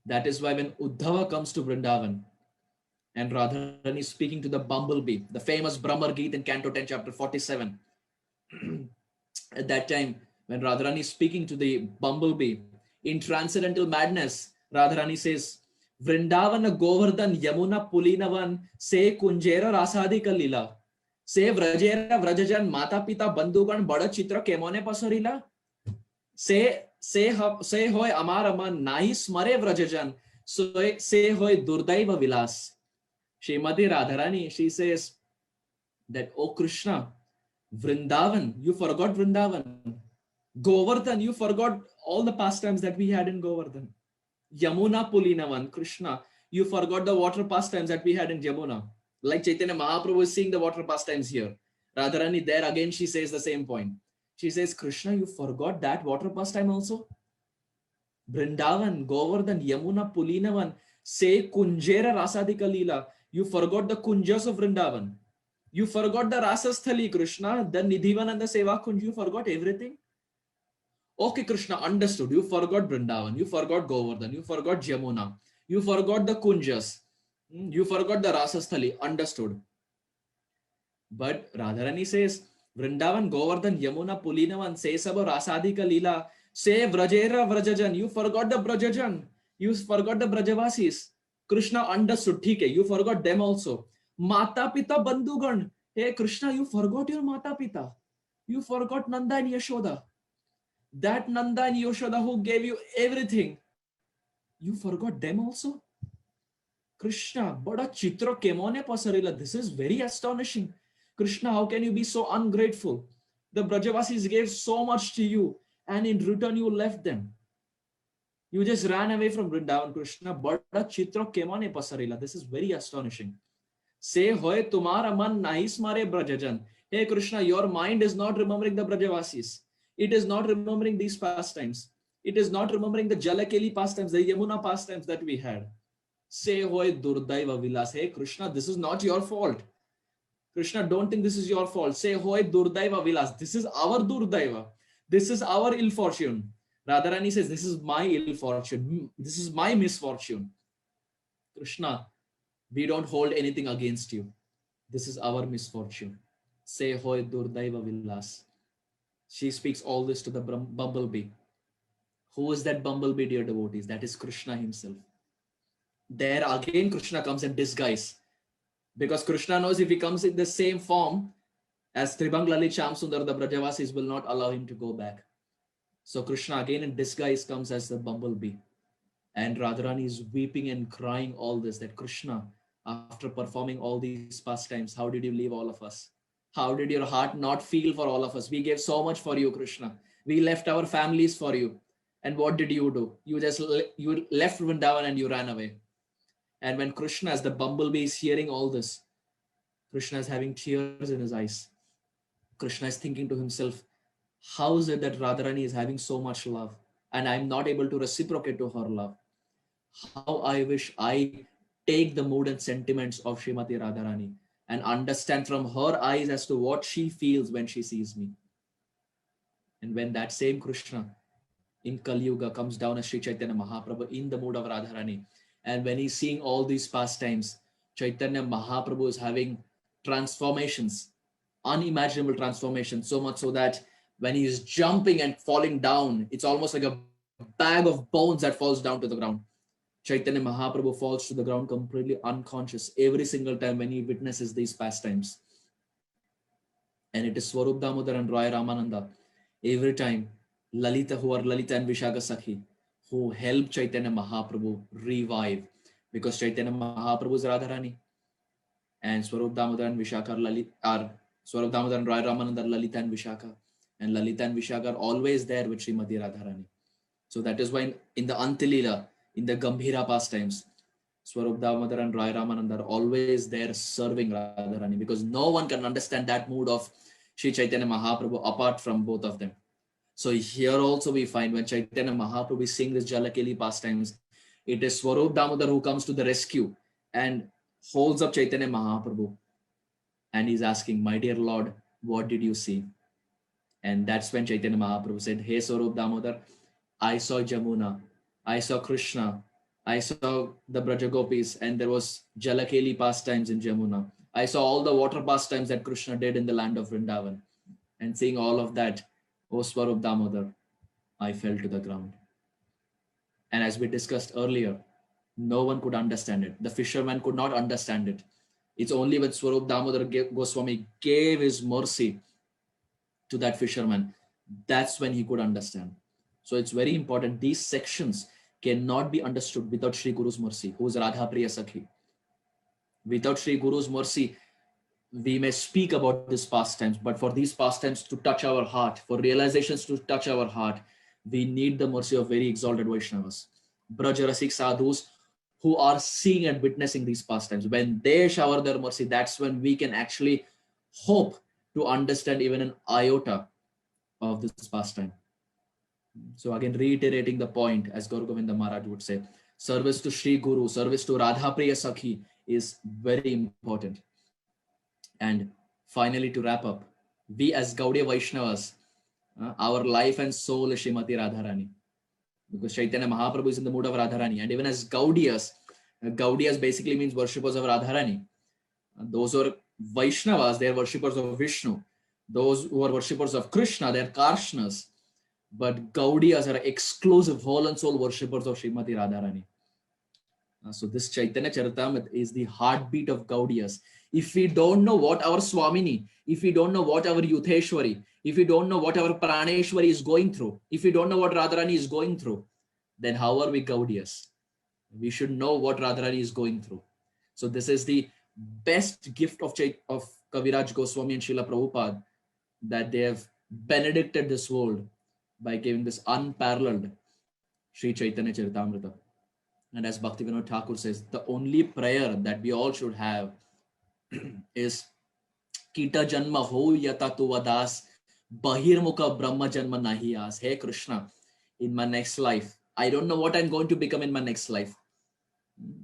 That is why when Uddhava comes to Vrindavan and Radharani is speaking to the bumblebee, the famous Brahmar Geet in Canto 10, chapter 47. At that time, when Radharani is speaking to the bumblebee, in transcendental madness, Radharani says, Vrindavana Govardhan Yamuna Pulinavan Se Kunjera Rasadi Kalila Se Vrajera Vrajajan Mata Pita Bandhugan Bada Chitra Kemone Pasarila Se hoy Amaraman Nahi Smare Vrajajan Se hoy Durdaiva Vilas. Srimati Radharani, she says that, oh Krishna, Vrindavan, you forgot Vrindavan. Govardhan, you forgot all the pastimes that we had in Govardhan. Yamuna Pulinavan, Krishna, you forgot the water pastimes that we had in Yamuna. Like Chaitanya Mahaprabhu is seeing the water pastimes here. Radharani there again, she says the same point. She says, Krishna, you forgot that water pastime also? Vrindavan, Govardhan, Yamuna Pulinavan, say Kunjera Rasadika Leela. You forgot the Kunjas of Vrindavan. You forgot the Rasasthali, Krishna, the Nidhivan and the Seva Kunj. You forgot everything. Okay, Krishna, understood. You forgot Vrindavan. You forgot Govardhan. You forgot Jamuna. You forgot the Kunjas. You forgot the Rasasthali. Understood. But Radharani says, Vrindavan, Govardhan, Yamuna, Pulinavan, say Saba Rasadika Leela. Say Vrajera Vrajajan. You forgot the Brajajan. You forgot the Brajavasis. Krishna understood. Okay, you forgot them also. Mata Pita Bandhugan. Hey Krishna, you forgot your Mata Pita. You forgot Nanda and Yashoda. That Nanda and Yashoda who gave you everything. You forgot them also? Krishna, bada chitra kemone pasarila. This is very astonishing. Krishna, how can you be so ungrateful? The Brajavasis gave so much to you and in return you left them. You just ran away from Vrindavan, Krishna. Bada chitra kemone pasarila. This is very astonishing. Say hoy tumhara man nahi smare Brajajan. Hey Krishna, your mind is not remembering the Brajavasis. It is not remembering these pastimes. It is not remembering the Jalakeli pastimes, the Yamuna pastimes that we had. Say hoy Durdaiva Vilas. Hey Krishna, this is not your fault. Krishna, don't think this is your fault. Say hoy Durdaiva Vilas. This is our Durdaiva. This is our ill fortune. Radharani says, this is my ill fortune. This is my misfortune. Krishna, we don't hold anything against you. This is our misfortune. Say hoy Durdaiva Vilas. She speaks all this to the bumblebee. Who is that bumblebee, dear devotees? That is Krishna himself. There again, Krishna comes in disguise. Because Krishna knows if he comes in the same form as Tribhang Lalit Shyamsundar, the Brajavasis will not allow him to go back. So Krishna again in disguise comes as the bumblebee. And Radharani is weeping and crying all this, that Krishna, after performing all these pastimes, how did you leave all of us? How did your heart not feel for all of us? We gave so much for you, Krishna. We left our families for you. And what did you do? You left Vrindavan and you ran away. And when Krishna, as the bumblebee, is hearing all this, Krishna is having tears in his eyes. Krishna is thinking to himself, how is it that Radharani is having so much love and I'm not able to reciprocate to her love? How I wish I take the mood and sentiments of Srimati Radharani and understand from her eyes as to what she feels when she sees me. And when that same Krishna in Kali Yuga comes down as Sri Chaitanya Mahaprabhu in the mood of Radharani, and when he's seeing all these pastimes, Chaitanya Mahaprabhu is having transformations, unimaginable transformations, so much so that when he is jumping and falling down, it's almost like a bag of bones that falls down to the ground. Chaitanya Mahaprabhu falls to the ground completely unconscious every single time when he witnesses these pastimes. And it is Swarup Damodar and Roy Ramananda, every time, Lalita, who are Lalita and Vishaka Sakhi, who help Chaitanya Mahaprabhu revive. Because Chaitanya Mahaprabhu is Radharani. And Swarup Damodar and Vishaka are Swarup Damodar and Roy Ramananda are Lalita and Vishaka. And Lalita and Vishaka are always there with Srimati Radharani. So that is why in the Antilila, in the Gambhira pastimes, Swarup Damodar and Roy Ramananda are always there serving Radharani, because no one can understand that mood of Sri Chaitanya Mahaprabhu apart from both of them. So here also we find when Chaitanya Mahaprabhu is singing this Jalakeli pastimes, it is Swarup Damodar who comes to the rescue and holds up Chaitanya Mahaprabhu. And he's asking, my dear Lord, what did you see? And that's when Chaitanya Mahaprabhu said, hey Swarup Damodar, I saw Jamuna, I saw Krishna, I saw the Brajagopis, and there was Jalakeli pastimes in Jamuna. I saw all the water pastimes that Krishna did in the land of Vrindavan. And seeing all of that, O Swarup Damodar, I fell to the ground. And as we discussed earlier, no one could understand it. The fisherman could not understand it. It's only when Swarup Damodar Goswami gave his mercy to that fisherman, that's when he could understand. So it's very important. These sections cannot be understood without Sri Guru's mercy, who is Radha Priya Sakhi. Without Sri Guru's mercy, we may speak about these pastimes, but for these pastimes to touch our heart, for realizations to touch our heart, we need the mercy of very exalted Vaishnavas, Brajarasik sadhus who are seeing and witnessing these pastimes. When they shower their mercy, that's when we can actually hope to understand even an iota of this pastime. So again, reiterating the point, as Gaur Govinda Maharaj would say, service to Sri Guru, service to Radha Priya Sakhi is very important. And finally, to wrap up, we as Gaudiya Vaishnavas, our life and soul is Srimati Radharani. Because Chaitanya Mahaprabhu is in the mood of Radharani. And even as Gaudiyas, Gaudiyas basically means worshippers of Radharani. Those who are Vaishnavas, they are worshippers of Vishnu. Those who are worshippers of Krishna, they are Karshnas. But Gaudiyas are exclusive whole and soul worshippers of Srimati Radharani. So this Chaitanya Charitamrita is the heartbeat of Gaudiyas. If we don't know what our Swamini, if we don't know what our Yutheshwari, if we don't know what our Praneshwari is going through, if we don't know what Radharani is going through, then how are we Gaudiyas? We should know what Radharani is going through. So this is the best gift of Kaviraj Goswami and Srila Prabhupada, that they have benedicted this world by giving this unparalleled Sri Chaitanya Charitamrita. And as Bhaktivinoda Thakur says, the only prayer that we all should have is Kita Janma ho yata tu vadas, Bahirmukha Brahma Janma nahi as. Hey Krishna, in my next life, I don't know what I'm going to become in my next life.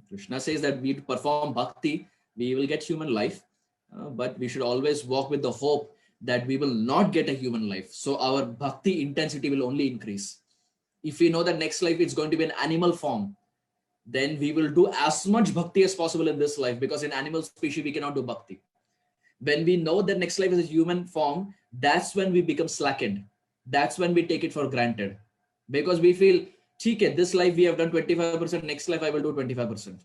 Krishna says that we perform bhakti, we will get human life, but we should always walk with the hope that we will not get a human life. So our bhakti intensity will only increase. If we know that next life is going to be an animal form, then we will do as much bhakti as possible in this life, because in animal species we cannot do bhakti. When we know that next life is a human form, that's when we become slackened. That's when we take it for granted, because we feel, okay, this life we have done 25%, next life I will do 25%.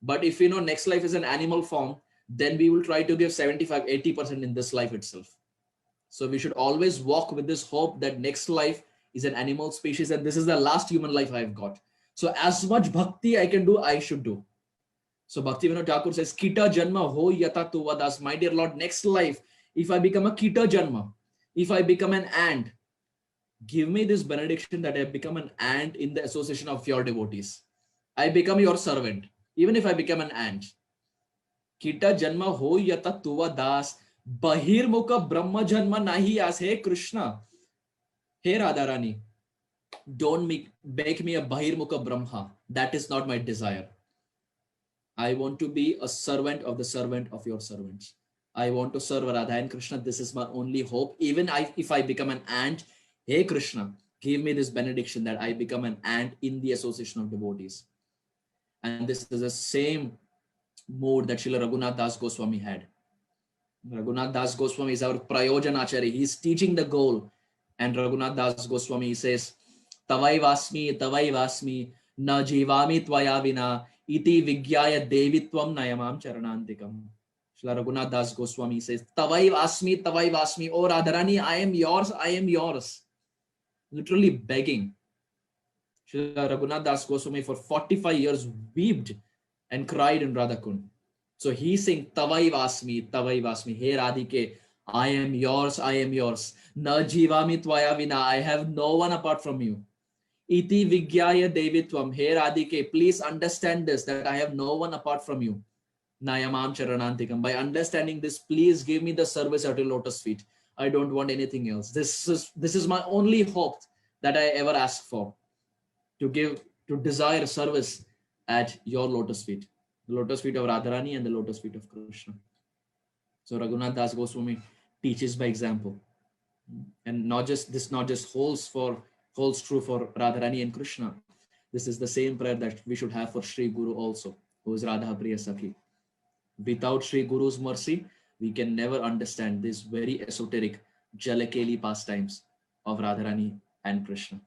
But if we know next life is an animal form, then we will try to give 75, 80% in this life itself. So we should always walk with this hope that next life is an animal species and this is the last human life I've got. So as much bhakti I can do, I should do. So Bhaktivinoda Thakur says, Kita Janma ho yata tu vadas. My dear Lord, next life, if I become a Kita Janma, if I become an ant, give me this benediction that I become an ant in the association of your devotees. I become your servant, even if I become an ant. Kita Janma ho yata tu vadas, Bahirmukha Brahma Janma nahi as. Hey Krishna, hey Radharani, don't make me a Bahirmukha Brahma. That is not my desire. I want to be a servant of your servants. I want to serve Radha and Krishna. This is my only hope. Even if I become an ant, hey Krishna, give me this benediction that I become an ant in the association of devotees. And this is the same mood that Srila Raghunath Das Goswami had. Raghunath Das Goswami is our Prayojanachari. He is teaching the goal. And Raghunath Das Goswami, he says, Tavai vasmi, na jivami tvaya vina, iti vigyaya devitvam nayamam charanantikam. Srila Raghunath Das Goswami says, Tavai vasmi, oh Radharani, I am yours. Literally begging. Srila Raghunath Das Goswami for 45 years wept and cried in Radhakund. So he's saying, Tavai vasmi, hey Radhike, I am yours. Na jivami tvaya vina, I have no one apart from you. Iti vigyaya devitvam, hey Radhike, please understand this, that I have no one apart from you. Nayamam charanantikam. By understanding this, please give me the service at your lotus feet. I don't want anything else. This is my only hope that I ever ask for, to desire service at your lotus feet, the lotus feet of Radharani and the lotus feet of Krishna. So Raghunath Das Goswami teaches by example, and not just holds true for Radharani and Krishna. This is the same prayer that we should have for Sri Guru also, who is Radha Priya Sakhi. Without Sri Guru's mercy, we can never understand these very esoteric Jalakeli pastimes of Radharani and Krishna.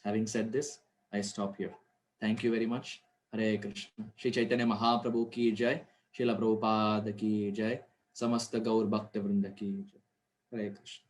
Having said this, I stop here. Thank you very much. Hare Krishna. Shri Chaitanya Mahaprabhu ki jai. Srila Prabhupada ki jai. Samasta Gaur Bhakta Vrinda ki jai. Hare Krishna.